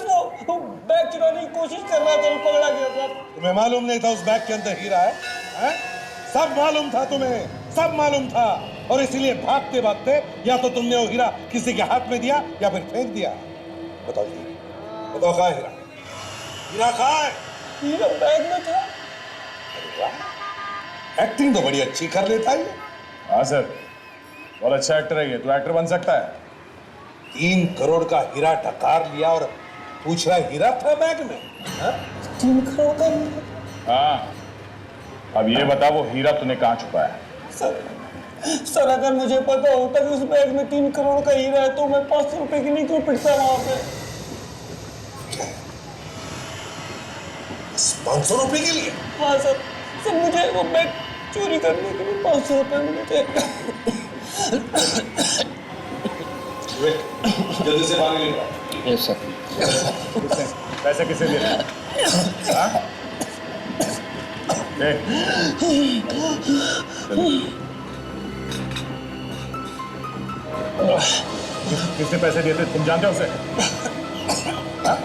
वो बैग चुराने की कोशिश कर रहा था, पकड़ा गया साहब। तुम्हें मालूम नहीं था उस बैग के अंदर हीरा है? हैं? सब मालूम था तुम्हें। सब मालूम था और इसीलिए भागते भागते या तो तुमने वो हीरा किसी के हाथ में दिया या फिर फेंक दिया। बताओ जी, बताओ कहाँ है हीरा? हीरा कहाँ है? हीरा बैग में था। एक्टिंग तो बड़ी अच्छी कर लेता है। हाँ सर, बहुत अच्छा एक्टर है ये, तो एक्टर बन सकता है। 3 करोड़ का हीरा डकार लिया और पूछ रहा हीरा था बैग में? 3 करोड़ का हीरा? हाँ, अब ये बता वो हीरा तूने कहाँ छुपाया है? सर अगर मुझे पता होता कि उस बैग में 3 करोड़ का हीरा है तो मैं 500 रुपए की नहीं क्यों पिटता वहां पे? 500 रुपए के लिए? हाँ सर, मुझे वो बैग चोरी करने के लिए 500 रुपए मिले थे। जल्दी से बाहर निकलो। Yes sir. पैसे किसे दे रहे हैं? हाँ? किसने पैसे दिए थे, तुम जानते हो उसे? हाँ?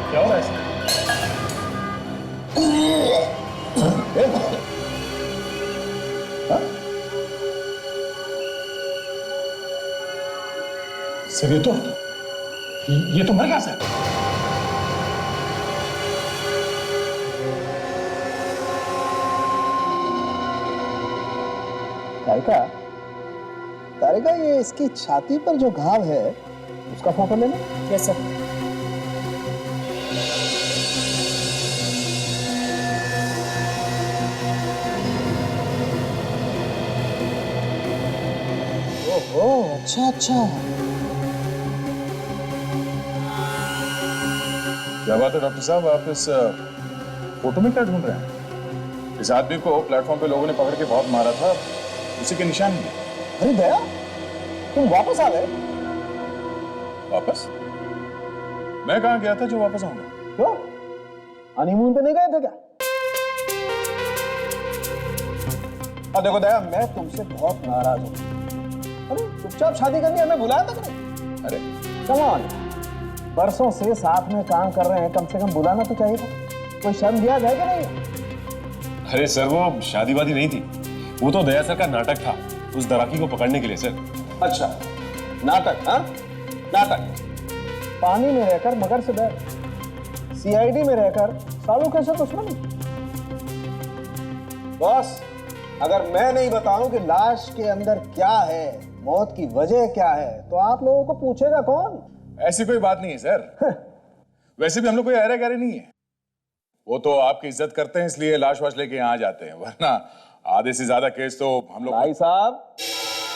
क्या हो रहा है? सर ये तो मर गया सर। तारिका ये इसकी छाती पर जो घाव है उसका फोटो लेना। Yes sir. ओहो, अच्छा अच्छा। क्या बात है डॉक्टर साहब, आप इस फोटो में क्या ढूंढ रहे हैं? इस आदमी को प्लेटफॉर्म पे लोगों ने पकड़ के बहुत मारा था, उसी के निशान भी। अरे दया, तुम वापस आ गए? वापस? मैं कहाँ गया था जो वापस आऊंगा? क्यों? हनीमून पे नहीं गए थे क्या? देखो दया, मैं तुमसे बहुत नाराज हूं। अरे चुपचाप शादी करनी, हमें बुलाया तक नहीं। अरे कम ऑन, बरसों से साथ में काम कर रहे हैं, कम से कम बुलाना तो चाहिए था। कोई शर्म दिया जाए कि नहीं? अरे सर वो शादी वादी नहीं थी, वो तो दया सर का नाटक था उस दराकी को पकड़ने के लिए सर। अच्छा नाटक? हाँ नाटक। पानी में रहकर मगर से डर, सीआईडी में रहकर सालों कैसे दुश्मन। बॉस, अगर मैं नहीं बताऊं कि लाश के अंदर क्या है, मौत की वजह क्या है, तो आप लोगों को पूछेगा कौन? ऐसी कोई बात नहीं है सर। वैसे भी हम लोग कोई अरे गहरे नहीं है, वो तो आपकी इज्जत करते हैं इसलिए लाश वाश लेके यहाँ जाते हैं, वरना आधे से ज्यादा केस तो हम लोग। भाई साहब,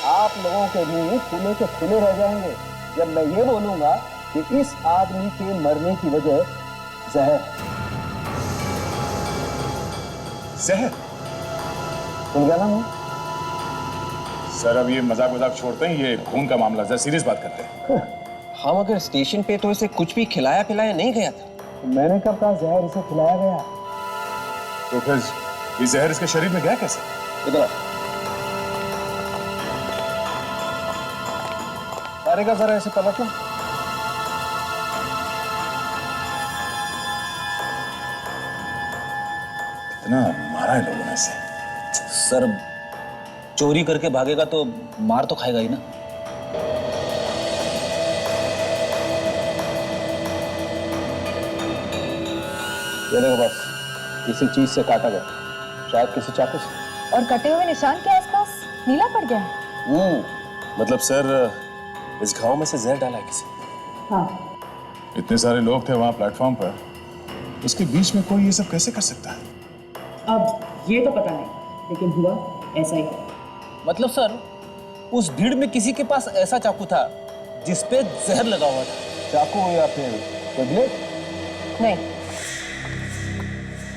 आप लोगों के मुंह खुले के खुले रह जाएंगे जब मैं ये बोलूंगा कि इस आदमी के मरने की वजह जहर। जहर? सुन गया ना मैं? सर अब ये मजाक मजाक छोड़ते हैं, ये खून का मामला, जरा सीरियस बात करते हैं। हम अगर स्टेशन पे तो इसे कुछ भी खिलाया पिलाया नहीं गया था। मैंने कब कहा जहर इसे खिलाया गया? तो फिर ये जहर इसके शरीर में गया कैसे? इधर तारिका, जरा ऐसे पलटना। इतना मारा है लोगों ने इसे। सर चोरी करके भागेगा तो मार तो खाएगा ही ना। ये देखो बस, किसी चीज से काटा गया, शायद किसी चाकू से। और कटे हुए निशान के आसपास नीला पड़ गया है। मतलब सर इस घाव में से जहर डाला है किसी? हाँ। इतने सारे लोग थे वहां प्लेटफॉर्म पर, उसके बीच में कोई ये सब कैसे कर सकता है? अब ये तो पता नहीं, लेकिन हुआ ऐसा ही। मतलब सर उस भीड़ में किसी के पास ऐसा चाकू था जिसपे जहर लगा हुआ था। चाकू या फिर टैबलेट? नहीं,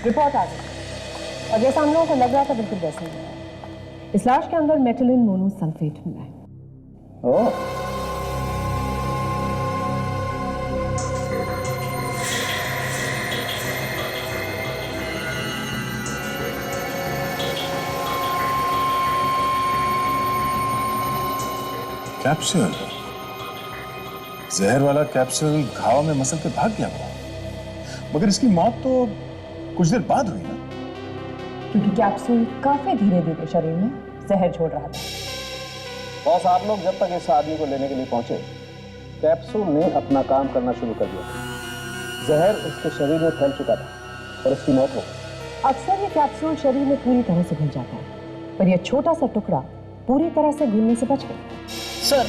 रिपोर्ट आ गई और जैसा हम लोगों को लग रहा था बिल्कुल वैसा ही है। इस लाश के अंदर मेटिलिन मोनोसल्फेट मिला है। ओह, कैप्सूल, जहर वाला कैप्सूल घाव में मसल के भाग गया वो। मगर इसकी मौत तो कुछ देर बाद हुई ना? क्योंकि कैप्सूल काफी धीरे धीरे शरीर में जहर छोड़ रहा था। बॉस, आप लोग जब तक इस आदमी को लेने के लिए पहुंचे, कैप्सूल ने अपना काम करना शुरू कर दिया था। जहर उसके शरीर में फैल चुका था और उसकी मौत हो गई। अक्सर ये कैप्सूल शरीर में पूरी तरह से घुल जाता है, पर यह छोटा सा टुकड़ा पूरी तरह से घुलने से बच गया। सर,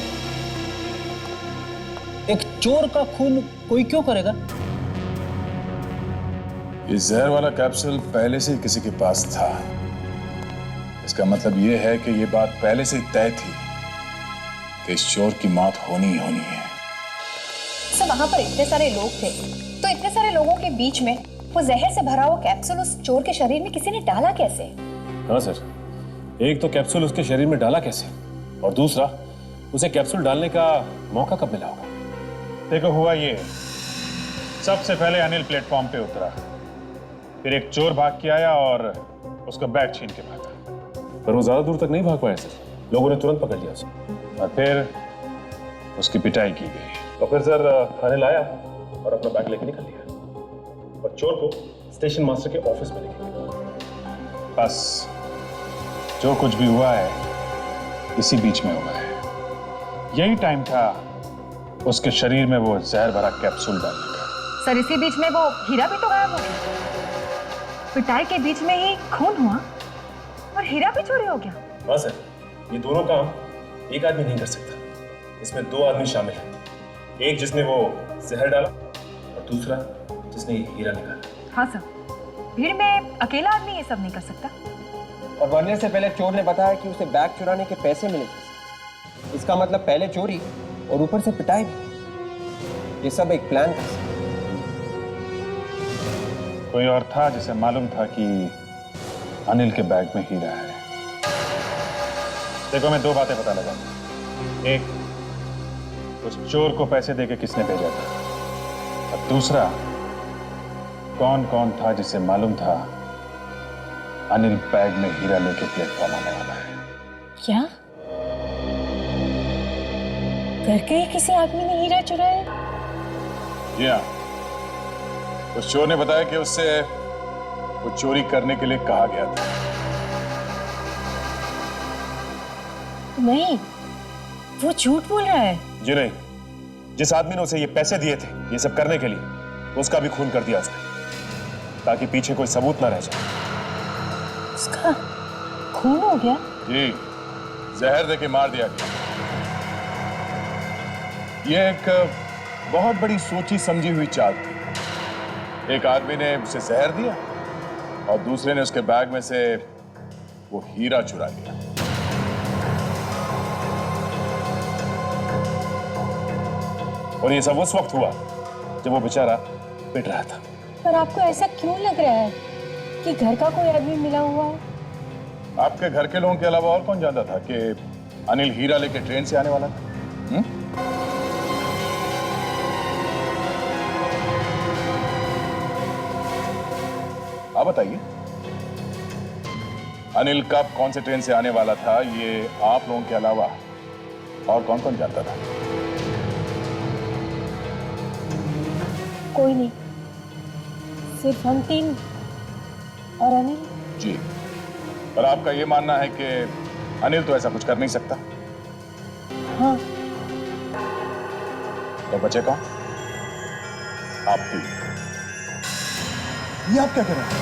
एक चोर का खून कोई क्यों करेगा? ये जहर वाला कैप्सूल पहले से ही किसी के पास था। इसका मतलब ये है कि ये बात पहले से ही तय थी कि इस चोर की मौत होनी ही होनी है। सर, वहां पर इतने सारे लोग थे, तो इतने सारे लोगों के बीच में वो जहर से भरा हुआ कैप्सूल उस चोर के शरीर में किसी ने डाला कैसे? हाँ सर, एक तो कैप्सूल उसके शरीर में डाला कैसे, और दूसरा उसे कैप्सूल डालने का मौका कब मिला होगा? देखो, हुआ ये, सबसे पहले अनिल प्लेटफॉर्म पे उतरा, फिर एक चोर भाग के आया और उसका बैग छीन के भागा। पर वो ज्यादा दूर तक नहीं भाग पाया सर, लोगों ने तुरंत पकड़ लिया उसे। और फिर उसकी पिटाई की गई। तो फिर सर अनिल आया और अपना बैग लेके निकल लिया, और चोर को स्टेशन मास्टर के ऑफिस में लेके गया। बस जो कुछ भी हुआ है इसी बीच में हुआ है। यही टाइम था उसके शरीर में वो जहर भरा कैप्सूल डालने का। सर, इसी बीच में वो हीरा भी तो गायब हो गया। पिटाई के बीच में ही खून हुआ और हीरा भी चोरी हो गया। हाँ सर, ये दोनों काम एक आदमी नहीं कर सकता, इसमें दो आदमी शामिल हैं। एक जिसने वो जहर डाला और दूसरा जिसने ये हीरा निकाला। हाँ सर, भीड़ में अकेला आदमी ये सब नहीं कर सकता। और मरने से पहले चोर ने बताया कि उसे बैग चुराने के पैसे मिले थे। इसका मतलब पहले चोरी और ऊपर से पिटाई भी। ये सब एक प्लान था। कोई और था जिसे मालूम था कि अनिल के बैग में हीरा है। देखो, मैं दो बातें पता लगा। एक, उस चोर को पैसे देके किसने भेजा था, और दूसरा, कौन कौन था जिसे मालूम था अनिल बैग में हीरा लेके प्लेटफॉर्म आने वाला है। क्या करके ही किसी आदमी ने हीरा चुराया? जी हाँ, उस चोर ने बताया कि उससे वो चोरी करने के लिए कहा गया था। नहीं, वो झूठ बोल रहा है। जी नहीं, जिस आदमी ने उसे ये पैसे दिए थे ये सब करने के लिए, उसका भी खून कर दिया उसने, ताकि पीछे कोई सबूत ना रह जाए। उसका खून हो गया? जी, जहर देके मार दिया गया। ये एक बहुत बड़ी सोची समझी हुई चाल थी। एक आदमी ने उसे जहर दिया और दूसरे ने उसके बैग में से वो हीरा चुरा लिया। और ये सब उस वक्त हुआ जब वो बेचारा पिट रहा था। पर आपको ऐसा क्यों लग रहा है कि घर का कोई आदमी मिला हुआ है? आपके घर के लोगों के अलावा और कौन जानता था कि अनिल हीरा लेके ट्रेन से आने वाला था? आप बताइए, अनिल कब कौन से ट्रेन से आने वाला था, ये आप लोगों के अलावा और कौन कौन जानता था? कोई नहीं, सिर्फ हम तीन और अनिल। जी, पर आपका ये मानना है कि अनिल तो ऐसा कुछ कर नहीं सकता? हाँ। तो बचे कौन? आप भी। ये आप क्या कर रहे हैं?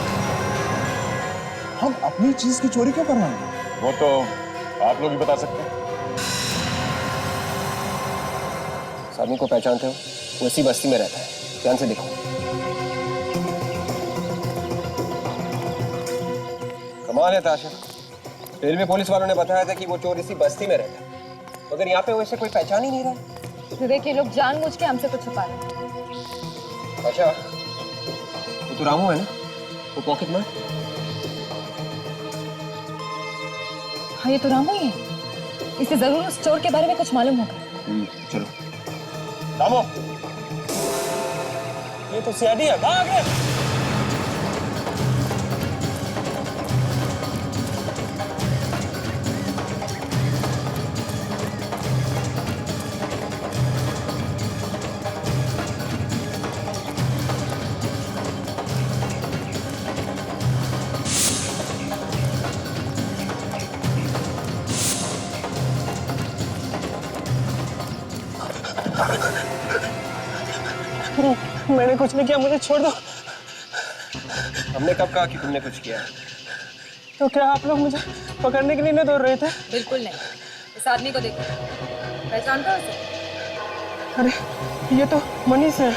हम अपनी चीज की चोरी क्यों करवाएंगे? वो तो आप लोग ही बता सकते हैं। इस आदमी को पहचानते हो? वो इसी बस्ती में रहता है, ध्यान से देखो। कमाल है ताशा, रेलवे पुलिस वालों ने बताया था कि वो चोर इसी बस्ती में रहता है, मगर यहाँ पे वैसे कोई पहचान ही नहीं रहा। विवेक, ये लोग जानबूझ के हमसे कुछ छुपा रहे हैं। अच्छा, वो तो रामू है ना, वो पॉकेट मार। हाँ, ये तो रामू ही है। इसे जरूर उस चोर के बारे में कुछ मालूम होगा। चलो। रामू, ये तो सीआईडी है, भाग आगे। मैंने कुछ नहीं किया, मुझे छोड़ दो। हमने कब कहा कि तुमने कुछ किया? तो क्या आप लोग मुझे पकड़ने के लिए नहीं दौड़ रहे थे? बिल्कुल नहीं। इस आदमी को देखो, पहचानते हो उसे? अरे ये तो मनीष है।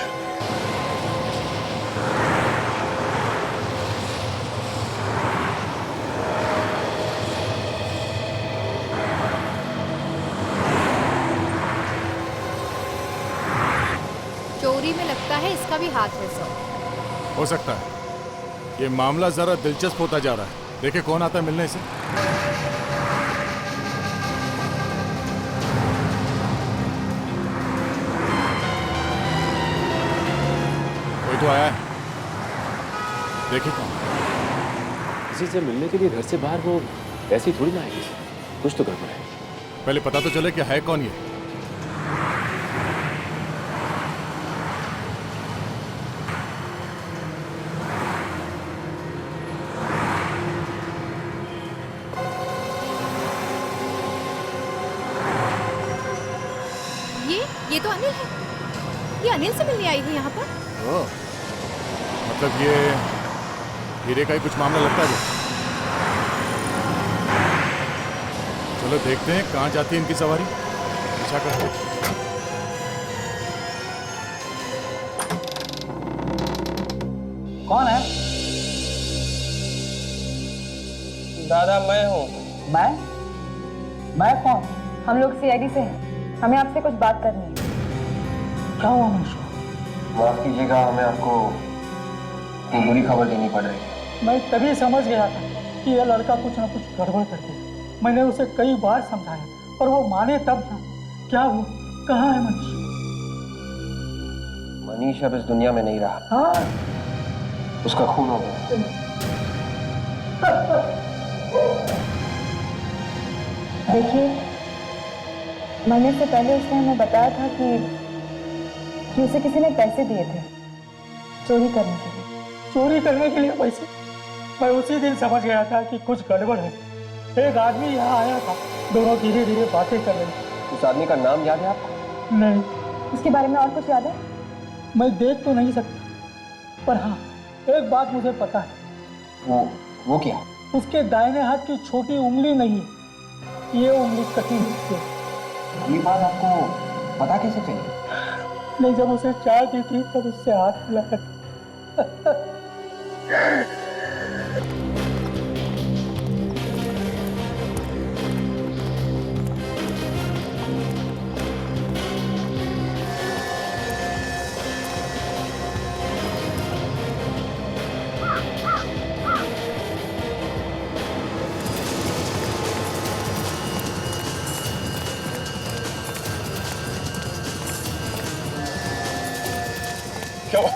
चोरी में लगता है इसका भी हाथ है सर। हो सकता है। ये मामला जरा दिलचस्प होता जा रहा है। देखे कौन आता है मिलने से। कोई तो आया है। देखिए कौन। किसी से मिलने के लिए घर से बाहर वो ऐसे ही थोड़ी ना आएगी। कुछ तो गड़बड़ है। पहले पता तो चले कि है कौन ये। ये तो अनिल है। ये अनिल से मिलने आई है यहाँ पर। ओह, मतलब ये हीरे का ही कुछ मामला लगता है। चलो देखते हैं कहाँ जाती है इनकी सवारी। पीछा करते हैं। कौन है? दादा मैं हूँ। मैं कौन? हम लोग सीआईडी से हैं। हमें आपसे कुछ बात करनी है। क्या हुआ मुझको? माफ कीजिएगा, हमें आपको एक बुरी खबर देनी पड़ रही है। मैं तभी समझ गया था कि यह लड़का कुछ ना कुछ गड़बड़ करते। मैंने उसे कई बार समझाया पर वो माने तब ना। क्या वो कहाँ है मनीष? मनीष अब इस दुनिया में नहीं रहा। हाँ, उसका खून हो गया। देखिए, मरने से पहले उसने हमें बताया था कि उसे किसी ने पैसे दिए थे चोरी करने के लिए। चोरी करने के लिए पैसे? मैं उसी दिन समझ गया था कि कुछ गड़बड़ है। एक आदमी यहाँ आया था, दोनों धीरे धीरे बातें कर रहे थे। उस आदमी का नाम याद है आपको? नहीं। उसके बारे में और कुछ याद है? मैं देख तो नहीं सकता, पर हाँ एक बात मुझे पता है। वो क्या? उसके दाहिने हाथ की छोटी उंगली नहीं है, ये उंगली कटी हुई है। ये बात आपको पता कैसे चली? नहीं, जब उसे चाय दी थी तब उससे हाथ मिलाया था। क्या हुआ?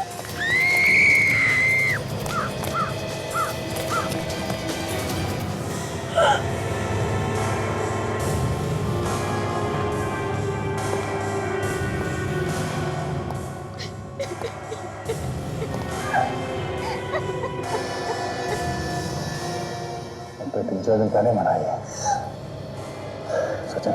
तो 3-4 दिन पहले मनाएगा सचिन।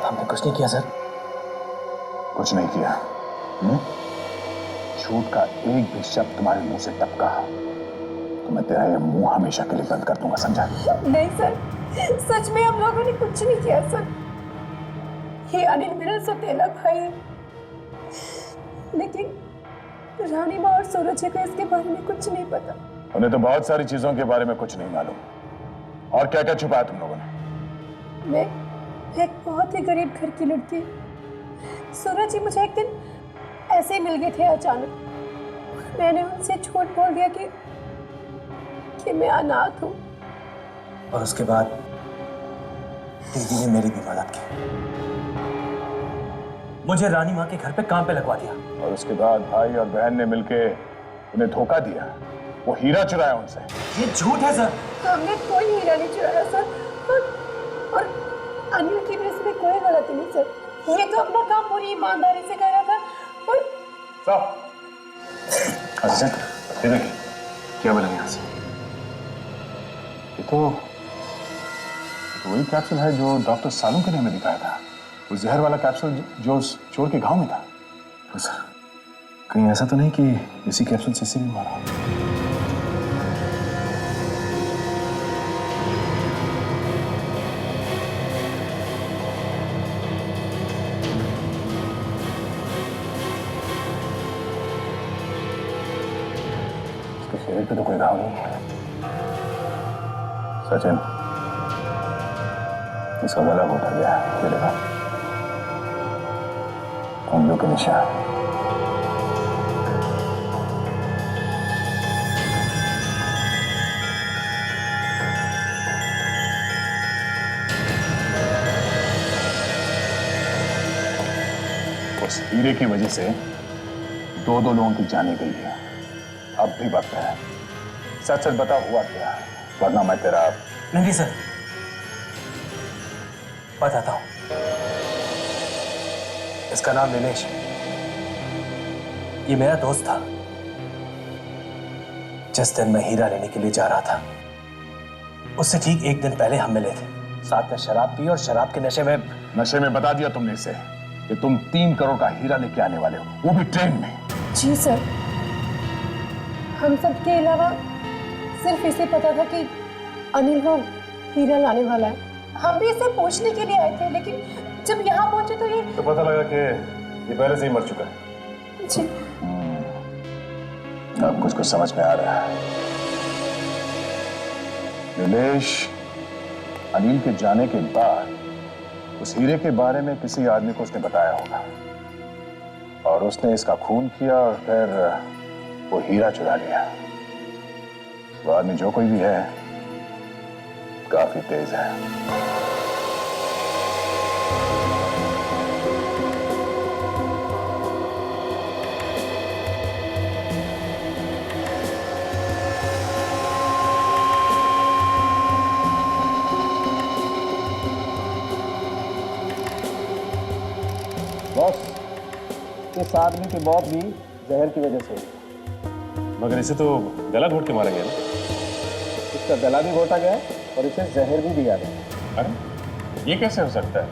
हमने कुछ नहीं किया सर। कुछ नहीं किया? झूठ का एक भी शब्द तुम्हारे मुंह से टपका तो मैं तेरा ये मुंह हमेशा के लिए बंद कर दूंगा, समझा? नहीं सर, सच में हम लोगों ने कुछ नहीं किया सर। ये अनिल मेरा सौतेला भाई है, लेकिन रानी माँ और सूरज को इसके बारे में कुछ नहीं पता। उन्हें तो बहुत सारी चीजों के बारे में कुछ नहीं मालूम। और क्या क्या छुपाया तुम लोगों ने? मैं एक बहुत ही गरीब घर की लड़की। सूरज जी मुझे एक दिन ऐसे ही मिल गए थे अचानक। मैंने उनसे झूठ बोल दिया कि मैं अनाथ हूँ। और उसके बाद दीदी ने मेरी भी मदद की, मुझे रानी माँ के घर पे काम पे लगवा दिया। और उसके बाद भाई और बहन ने मिलके उन्हें धोखा दिया, वो हीरा चुराया उनसे। ये झूठ है सर। हमने कोई हीरा नहीं चुराया सर, और अनिल की वजह से कोई गलती नहीं सर। ये तो अपना काम पूरी ईमानदारी से कर रहा था। और साहब, अच्छा, ये देखिए क्या बोला यहाँ से। ये तो वही कैप्सूल है जो डॉक्टर सालुंके ने हमें दिखाया था, वो जहर वाला कैप्सूल जो उस चोर के गांव में था। तो सर कहीं ऐसा तो नहीं कि इसी कैप्सूल से इसे भी मारा? इसके शरीर पे तो कोई घाव नहीं है। सचिन, इसका गला घोटा गया है, ये देखा, उंगलियों के निशान। उस हीरे की वजह से दो लोगों की जाने गई है। अब भी वक्त है, सच सच बता हुआ क्या, वरना मैं तेरा। नहीं सर, बताता हूं। इसका नाम नीलेश, ये मेरा दोस्त था। जिस दिन मैं हीरा लेने के लिए जा रहा था, उससे ठीक एक दिन पहले हम मिले थे। साथ में शराब पी और शराब के नशे में बता दिया तुमने इसे कि तुम 3 करोड़ का हीरा लेके आने वाले हो, वो भी ट्रेन में। जी सर, हम सब के अलावा सिर्फ इसे पता था कि अनिल वो हीरा लाने वाला है। हम भी इसे पूछने के लिए आए थे, लेकिन जब यहाँ पहुंचे तो ये पता लगा कि ये पहले से ही मर चुका है। जी। अब कुछ समझ में आ रहा है। नीलेश अनिल के जाने के बाद उस हीरे के बारे में किसी आदमी को उसने बताया होगा, और उसने इसका खून किया और फिर वो हीरा चुरा लिया। वो आदमी जो कोई भी है, काफी तेज है। बॉस, इस आदमी की मौत भी जहर की वजह से हुई। मगर इसे तो गला घोट के मारा गया ना? इसका गला भी घोटा गया और इसे जहर भी दिया गया। अरे ये कैसे हो सकता है?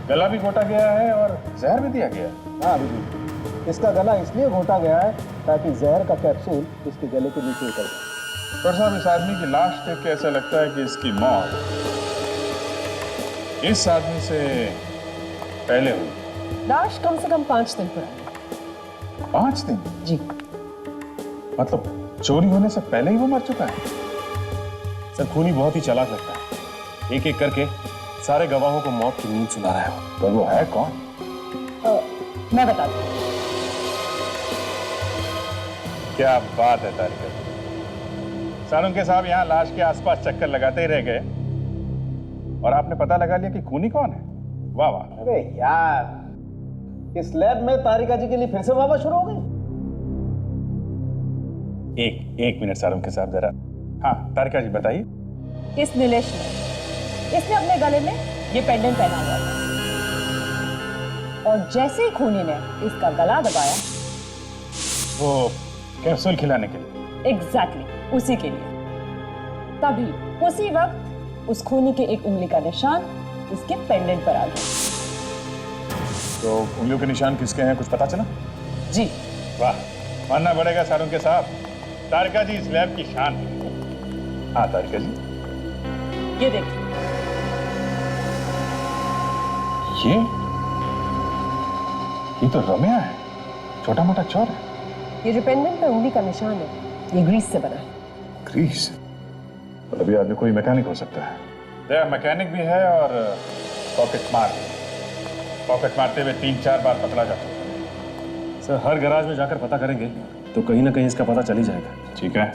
गला भी घोटा गया है और जहर भी दिया गया? हाँ अभिजीत, इसका गला इसलिए घोटा गया है ताकि जहर का कैप्सूल इसके गले के नीचे उतर जाए। पर साहब, इस आदमी की लाश देख के ऐसा लगता है कि इसकी मौत इस आदमी से पहले हुई। लाश कम से कम 5 दिन पुरानी। 5 दिन? जी। मतलब चोरी होने से पहले ही वो मर चुका है? सर खूनी बहुत ही चालाक लगता है, एक एक करके सारे गवाहों को मौत की नींद सुना रहा है। तो वो है कौन? मैं बताती हूँ। क्या बात है तारिका। सालुंके साहब यहाँ लाश के आसपास चक्कर लगाते ही रह गए और आपने पता लगा लिया कि खूनी कौन है। वाह वाह। अरे यार, इस लैब में तारिका जी के लिए फिर से वाह शुरू हो गई। एक मिनट सालुंके साहब जरा। हाँ तारिका जी बताइए। इस नीलेश ने, इसने अपने गले में ये पेंडेंट पहना हुआ था, और जैसे ही खूनी ने इसका गला दबाया, वो कैप्सूल खिलाने के लिए? एग्जैक्टली उसी के लिए। तभी उसी वक्त उस खूनी के एक उंगली का निशान इसके पेंडेंट पर आ गया। तो उंगलियों के निशान किसके हैं, कुछ पता चला? जी। वाह, मानना पड़ेगा सालुंके साहब, तारिका जी इस लैब की शान है। हाँ तारिका जी, ये देखिए। ये तो रम्या है, छोटा मोटा चोर है। ये जो पेंडेंट पे उंगली का निशान है, ये ग्रीस से बना है। ग्रीस? मतलब ये आदमी कोई मैकेनिक हो सकता है। मैकेनिक भी है और पॉकेट मार भी। पॉकेट मारते हुए 3-4 बार पकड़ा जा चुका है। सर हर गैराज में जाकर पता करेंगे तो कहीं ना कहीं इसका पता चल ही जाएगा। ठीक है।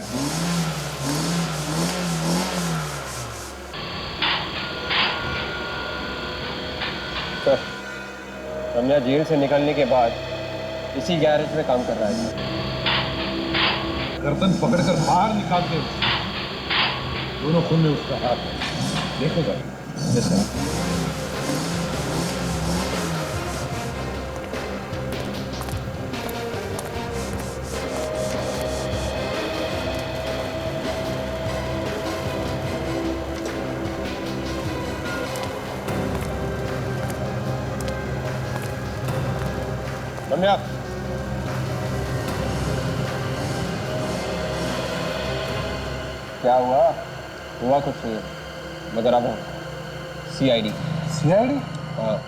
सर, रम्या जेल से निकलने के बाद इसी गैरेज में काम कर रहा है। गर्दन पकड़कर बाहर निकाल दे। दोनों खून में उसका हाथ है, देखो जरा। जैसे हियर। क्या हुआ? हुआ कुछ नहीं, मगर अब सीआईडी। सीआईडी? हाँ।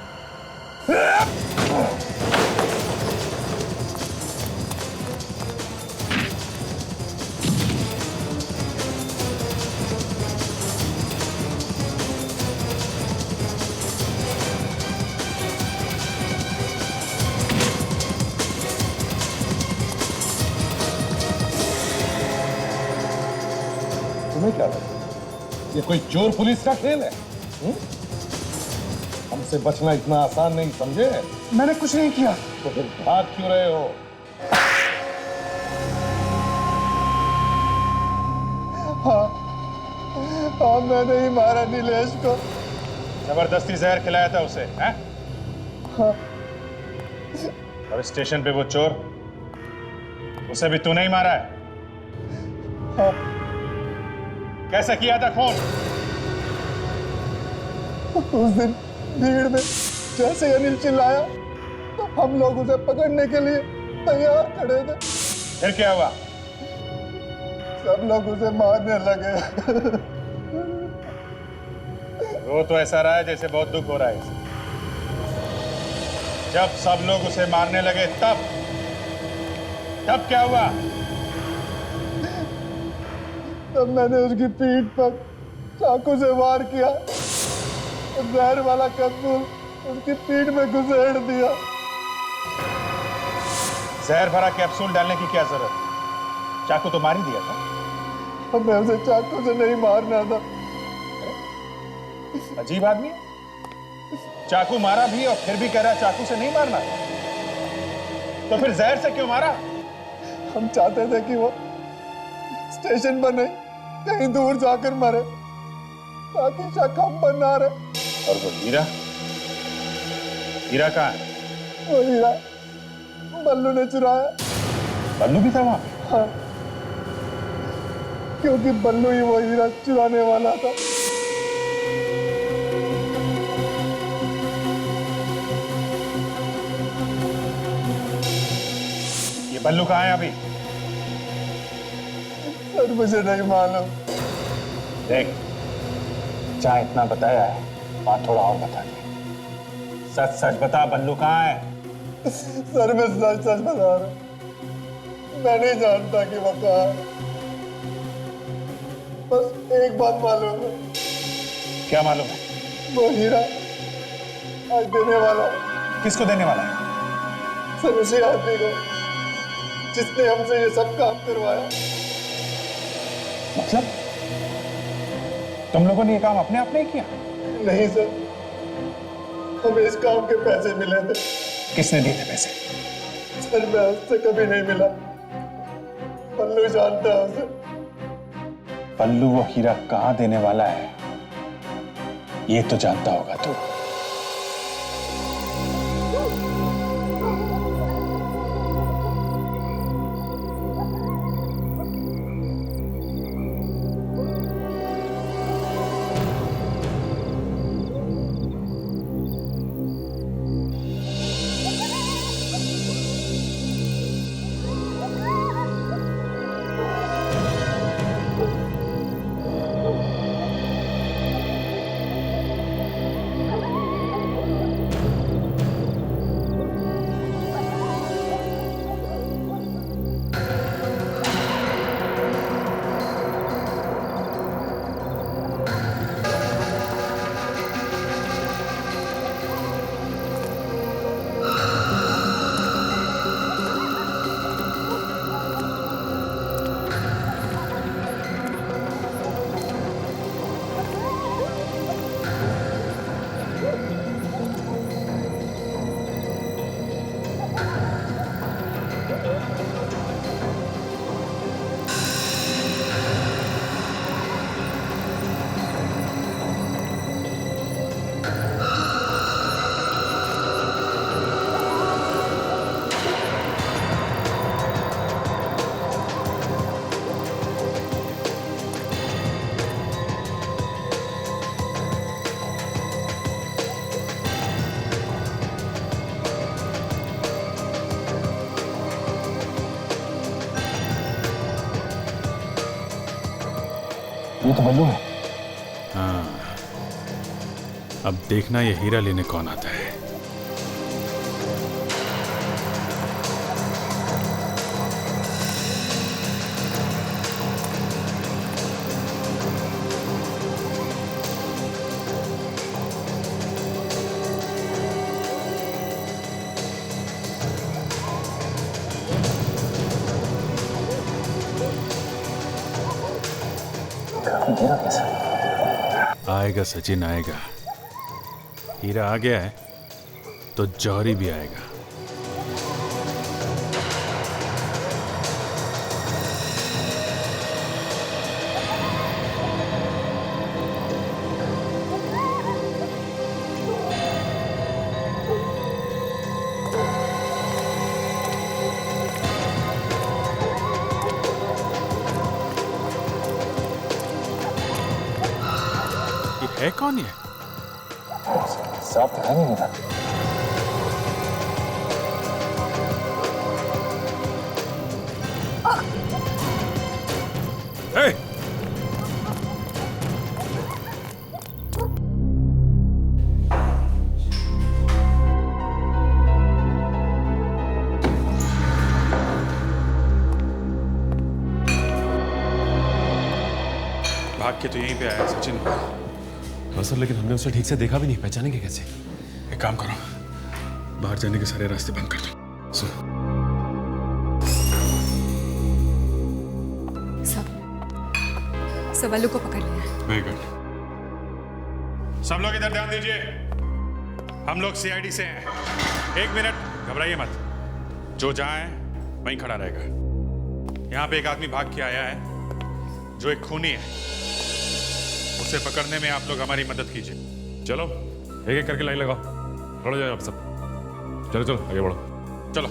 तुम्हें क्या लगता है ये कोई चोर पुलिस का खेल है? हमसे बचना इतना आसान नहीं, समझे? मैंने कुछ नहीं किया। तो फिर भाग क्यों रहे हो? हाँ, मैंने ही मारा नीलेश को। जबरदस्ती जहर खिलाया था उसे, हैं? हाँ। और स्टेशन पे वो चोर, उसे भी तूने ही मारा है? हाँ। कैसे किया था खून? उस दिन भीड़ में जैसे अनिल चिल्लाया तो हम लोग उसे पकड़ने के लिए तैयार खड़े थे। फिर क्या हुआ? सब लोग उसे मारने लगे। वो तो ऐसा रहा है जैसे बहुत दुख हो रहा है इसे। जब सब लोग उसे मारने लगे तब क्या हुआ? तब मैंने उसकी पीठ पर चाकू से वार किया। जहर वाला कैप्सूल उसकी पीठ में घुसेड़ दिया। जहर भरा कैप्सूल डालने की क्या जरूरत? चाकू तो मार ही दिया था। हमें उसे चाकू से नहीं मारना था। अजीब आदमी, चाकू मारा भी और फिर भी कह रहा चाकू से नहीं मारना। तो फिर जहर से क्यों मारा? हम चाहते थे कि वो स्टेशन पर नहीं, कहीं दूर जाकर मरे, ताकि शक हम पर ना रहे। और वो हीरा कहाँ है? वो हीरा बल्लू ने चुराया। बल्लू भी था वहां? हाँ, क्योंकि बल्लू ही वो हीरा चुराने वाला था। ये बल्लू कहाँ है अभी? सर मुझे नहीं मालूम। देख, जहाँ इतना बताया है बात थोड़ा और बता दे। सच सच बता, बल्लू कहाँ है? सर मैं सच सच बता रहा हूँ, मैं नहीं जानता कि वो कहाँ है। बस एक बात मालूम है। क्या मालूम है? वो हीरा आज देने वाला है। किसको देने वाला है? सर उसी आदमी को जिसने हमसे ये सब काम करवाया। मतलब तुम लोगों ने ये काम अपने आप नहीं किया? नहीं सर, हमें इस काम के पैसे मिले थे। किसने दिए थे पैसे? सर मैं उससे कभी नहीं मिला। पल्लू जानता है उसे। पल्लू वो हीरा कहाँ देने वाला है ये तो जानता होगा तू। ये तो बल्लू है। हाँ, अब देखना ये हीरा लेने कौन आता है। आएगा सचिन, आएगा। हीरा आ गया है तो जौहरी भी आएगा। है कौन ये? साफ दिखाई नहीं देता। हे! भाग के तो यहीं पे आया सचिन। हाँ सर, लेकिन हमने उसे ठीक से देखा भी नहीं, पहचानेंगे कैसे? एक काम करो, बाहर जाने के सारे रास्ते बंद कर दो। सब वालों को पकड़ लिया। Very good. सब लोग इधर ध्यान दीजिए, हम लोग सीआईडी से हैं। 1 मिनट, घबराइए मत। जो जहां है वहीं खड़ा रहेगा। यहां पे एक आदमी भाग के आया है जो एक खूनी है। उसे पकड़ने में आप लोग हमारी मदद कीजिए। चलो एक एक करके लाइन लगाओ। खड़ो जाओ आप सब। चलो चलो आगे बढ़ो। चलो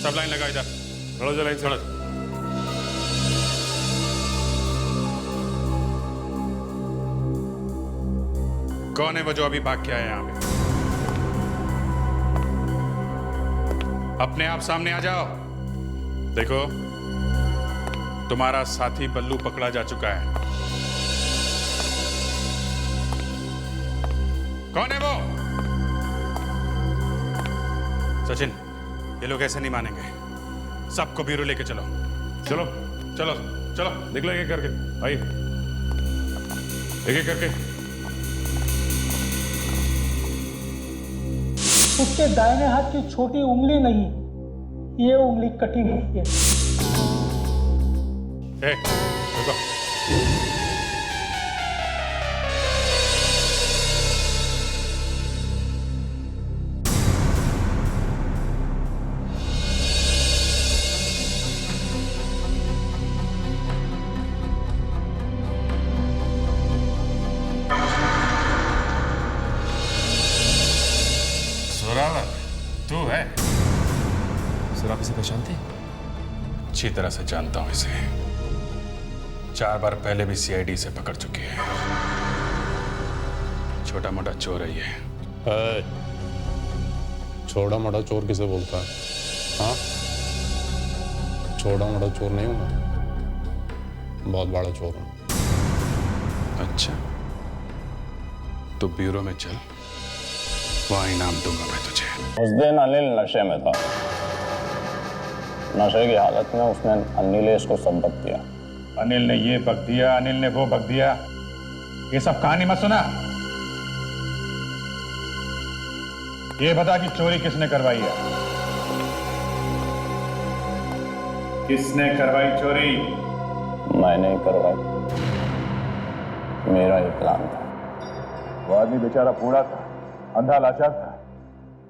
सब लाइन लगाओ, इधर खड़ो जाओ, लाइन से खड़ो। कौन है वो जो अभी भाग के आया यहाँ पे? अपने आप सामने आ जाओ। देखो, तुम्हारा साथी बल्लू पकड़ा जा चुका है। कौन है वो? सचिन, ये लोग ऐसे नहीं मानेंगे। सबको ब्यूरो लेके चलो। चलो चलो चलो, निकलो एक एक करके। आइए एक एक करके। उसके दाहिने हाथ की छोटी उंगली नहीं, ये उंगली कटी हुई है। रुको। तू है? सर, आप इसे पहचानते हैं? अच्छी तरह से जानता हूं इसे। 4 बार पहले भी सीआईडी से पकड़ चुकी है। छोटा मोटा चोर है ये। छोटा मोटा चोर किसे बोलता है? हाँ, छोटा मोटा चोर नहीं हूं मैं, बहुत बड़ा चोर हूं। अच्छा, तो ब्यूरो में चल, वहां इनाम दूंगा मैं तुझे। उस दिन अनिल नशे में था। नशे की हालत में उसने अनिलेश को सब बक दिया। अनिल ने ये बक दिया, अनिल ने वो बक दिया, ये सब कहानी मत सुना। ये बता कि चोरी किसने करवाई है? किसने करवाई चोरी? मैंने ही करवाई, मेरा ही प्लान था। वो आदमी बेचारा बूढ़ा था, अंधा लाचार था,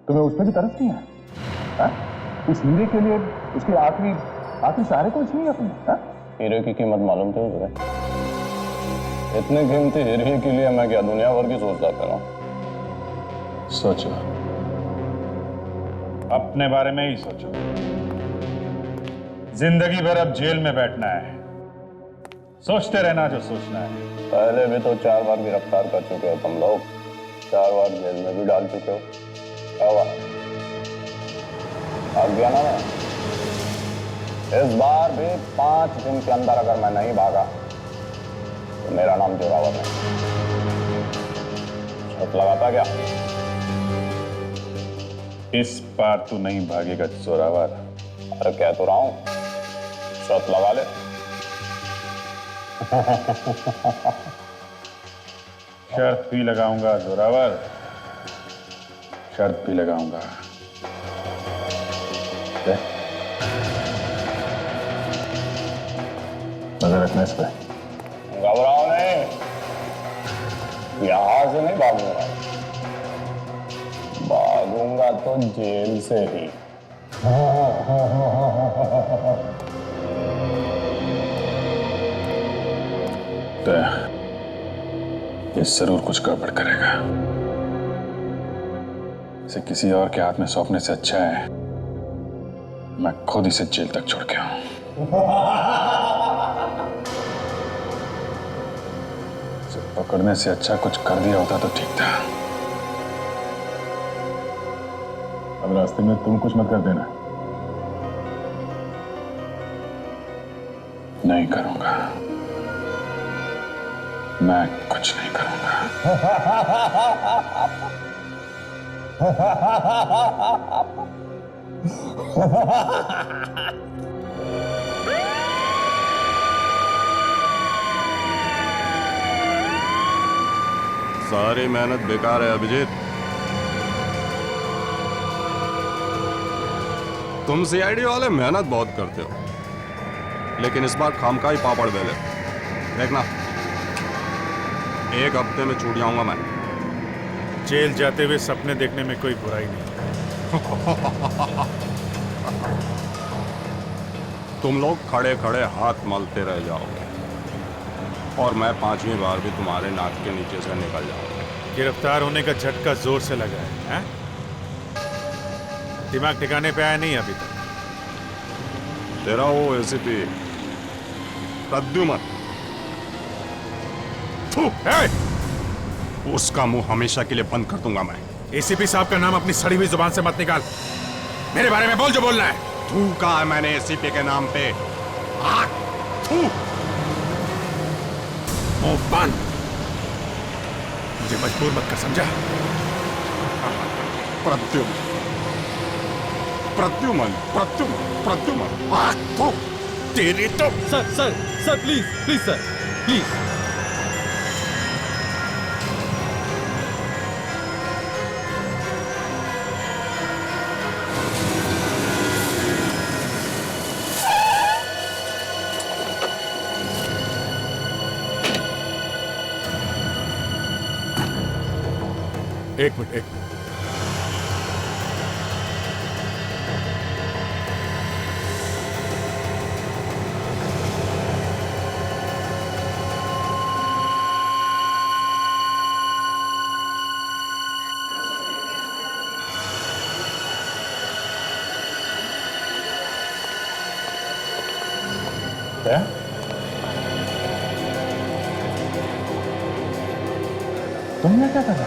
तुम्हें उस पर भी तरस नहीं है? उस हीरे के लिए उसके आखिरी सहारे को छीनी अपने। हीरे की कीमत मालूम थी उसे? इतने कीमती हीरे के लिए मैं क्या दुनिया भर की सोचता करूं? सोचो, अपने बारे में ही सोचो। जिंदगी भर अब जेल में बैठना है, सोचते रहना जो सोचना है। पहले भी तो 4 बार गिरफ्तार कर चुके हो तुम लोग, 4 बार जेल में भी डाल चुके हो। क्या हुआ? भाग गया ना मैं? इस बार भी 5 दिन के अंदर अगर मैं नहीं भागा तो मेरा नाम जोरावर नहीं। शर्त लगाता क्या? इस बार तू नहीं भागेगा जोरावर। अरे कह तो रहा हूं, शर्त लगा ले। शर्त भी लगाऊंगा जोरावर, शर्त भी लगाऊंगा। नजर रखना इस पे। घबराओ नहीं, यहां से नहीं भागूंगा, भागूंगा तो जेल से ही। ये जरूर कुछ गड़बड़ करेगा। इसे किसी और के हाथ में सौंपने से अच्छा है मैं खुद इसे जेल तक छोड़ के आऊं। इसे पकड़ने से अच्छा कुछ कर दिया होता तो ठीक था। अब रास्ते में तुम कुछ मत कर देना। नहीं करूंगा, मैं कुछ नहीं करूंगा। सारी मेहनत बेकार है अभिजीत। तुम सीआईडी वाले मेहनत बहुत करते हो, लेकिन इस बार खामखा ही पापड़ बेले। देखना, एक हफ्ते में छूट जाऊंगा मैं। जेल जाते हुए सपने देखने में कोई बुराई नहीं। तुम लोग खड़े खड़े हाथ मलते रह जाओगे और मैं 5वीं बार भी तुम्हारे नाक के नीचे से निकल जाऊंगा। गिरफ्तार होने का झटका जोर से लगा है, हैं? दिमाग ठिकाने पे आया नहीं अभी तक। तेरा वो एसीपी प्रद्युमन, उसका मुंह हमेशा के लिए बंद कर दूंगा मैं। एसीपी साहब का नाम अपनी सड़ी हुई जुबान से मत निकाल। मेरे बारे में बोल जो बोलना है। तू कहा है मैंने एसीपी के नाम पे? तू मुंह बंद, मुझे मजबूर मत कर, समझा? प्रद्युमन, प्रद्युमन, प्रद्युमन, प्रद्युमन। तेरी तो sir please please sir please. एक मिनट। क्या? तुमने क्या करा?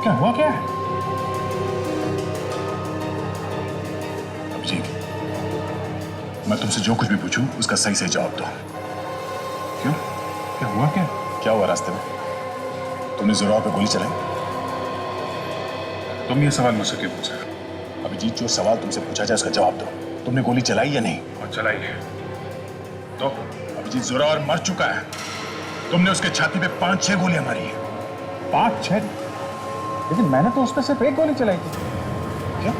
क्या हुआ क्या? अभिजीत, मैं तुमसे जो कुछ भी पूछूं उसका सही से जवाब दो। क्यों? क्या हुआ क्या? क्या हुआ रास्ते में? तुमने जोरावर पे गोली चलाई? तुम ये सवाल मुझसे क्यों पूछ रहे हो? अभिजीत, जो सवाल तुमसे पूछा जाए उसका जवाब दो। तुमने गोली चलाई या नहीं? और चलाई है। तो अभिजीत, जोरावर मर चुका है। तुमने उसके छाती पे 5-6 गोलियां मारी हैं। 5-6? लेकिन मैंने तो उस पर सिर्फ एक गोली चलाई थी। क्या?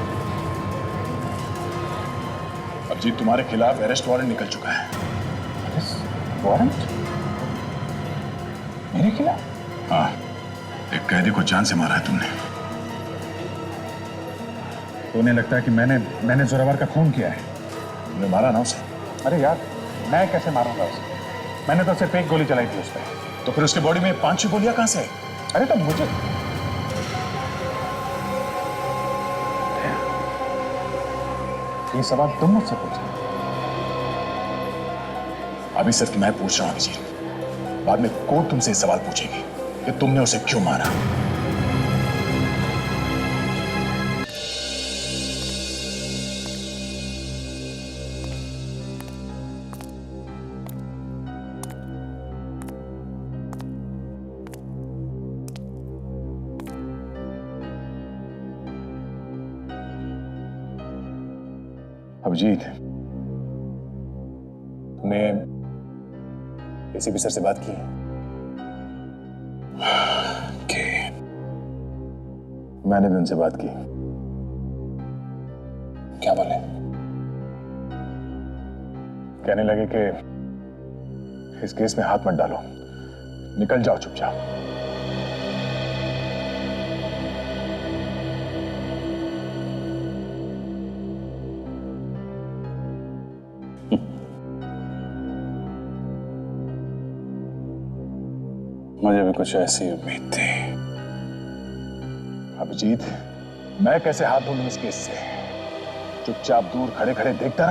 अभिजीत, तुम्हारे खिलाफ अरेस्ट वारंट निकल चुका है। Arrest warrant? मेरे खिलाफ? हाँ, एक कैदी को जान से मारा है तुमने। तो उन्हें लगता है कि मैंने जोरावर का खून किया है। तुमने मारा ना उसे? अरे यार, मैं कैसे मारूंगा उसे? मैंने तो सिर्फ एक गोली चलाई थी उस पर। तो फिर उसके बॉडी में 5-6 गोलियां कहां से? अरे तो मुझे ये सवाल तुम मुझसे पूछ रहे हो। अभी सिर्फ मैं पूछ रहा हूं अभिजीत, बाद में कोर्ट तुमसे सवाल पूछेगी कि तुमने उसे क्यों मारा। अभिजीत, तुमने एसीपी सर से बात की? मैंने भी उनसे बात की। क्या बोले? कहने लगे कि इस केस में हाथ मत डालो, निकल जाओ चुपचाप। मुझे भी कुछ ऐसी उम्मीद थी। अभिजीत, मैं कैसे हाथ धो लूं इस केस से? चुपचाप दूर खड़े खड़े देखता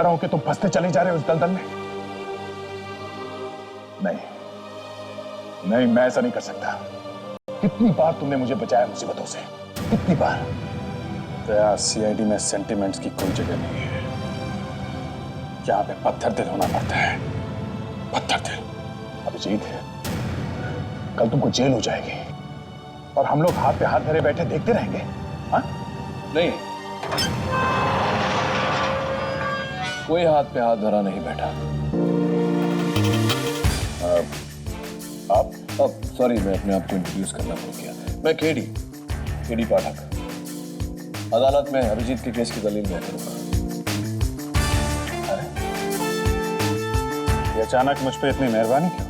रहूं कि तुम फंसते चले जा रहे हो इस दलदल में? नहीं, मैं ऐसा नहीं कर सकता। कितनी बार तुमने मुझे बचाया मुसीबतों से, कितनी बार। दया, सीआईडी में सेंटिमेंट्स की कोई जगह नहीं है। यहां पे पत्थर दिल होना पड़ता है, पत्थर दिल। अभिजीत, कल तुमको जेल हो जाएगी और हम लोग हाथ पे हाथ धरे बैठे देखते रहेंगे। हाँ? नहीं, कोई हाथ पे हाथ धरा नहीं बैठा। आप सॉरी, मैं अपने आप को इंट्रोड्यूस करना भूल गया। मैं केडी पाठक, अदालत में अभिजीत के केस की दलील मैं करूंगा। ये अचानक मुझ पे इतनी मेहरबानी क्यों?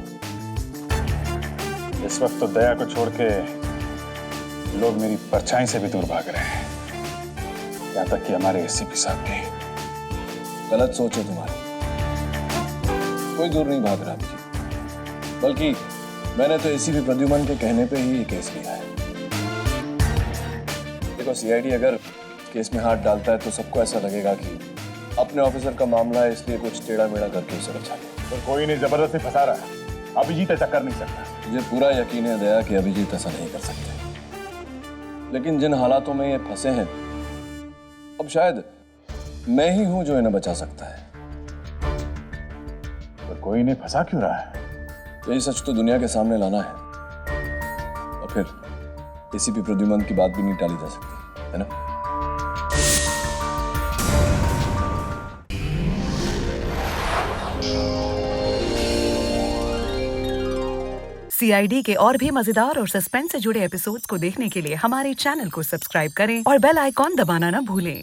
इस वक्त तो दया को छोड़ के लोग मेरी परछाई से भी दूर भाग रहे हैं, यहां तक कि हमारे एसीपी साहब भी। गलत सोच है तुम्हारी। कोई दूर नहीं भाग रहा अभिजीत, बल्कि मैंने तो एसीपी प्रद्युमन के कहने पे ही ये केस लिया है। देखो, सीआईडी अगर केस में हाथ डालता है तो सबको ऐसा लगेगा कि अपने ऑफिसर का मामला है, इसलिए कुछ टेढ़ा मेढ़ा करके उसे बचा लिया। तो कोई नहीं जबरदस्ती फंसा रहा है। अभिजीत ऐसा कर नहीं सकता। मुझे पूरा यकीन है दया कि अभिजीत ऐसा नहीं कर सकते, लेकिन जिन हालातों में ये फंसे हैं, अब शायद मैं ही हूं जो इन्हें बचा सकता है। तो कोई नहीं फंसा क्यों रहा है? यही सच तो दुनिया के सामने लाना है, और फिर एसीपी प्रद्युमन की बात भी नहीं टाली जा सकती, है ना? सीआईडी के और भी मजेदार और सस्पेंस से जुड़े एपिसोड्स को देखने के लिए हमारे चैनल को सब्सक्राइब करें और बेल आइकॉन दबाना ना भूलें।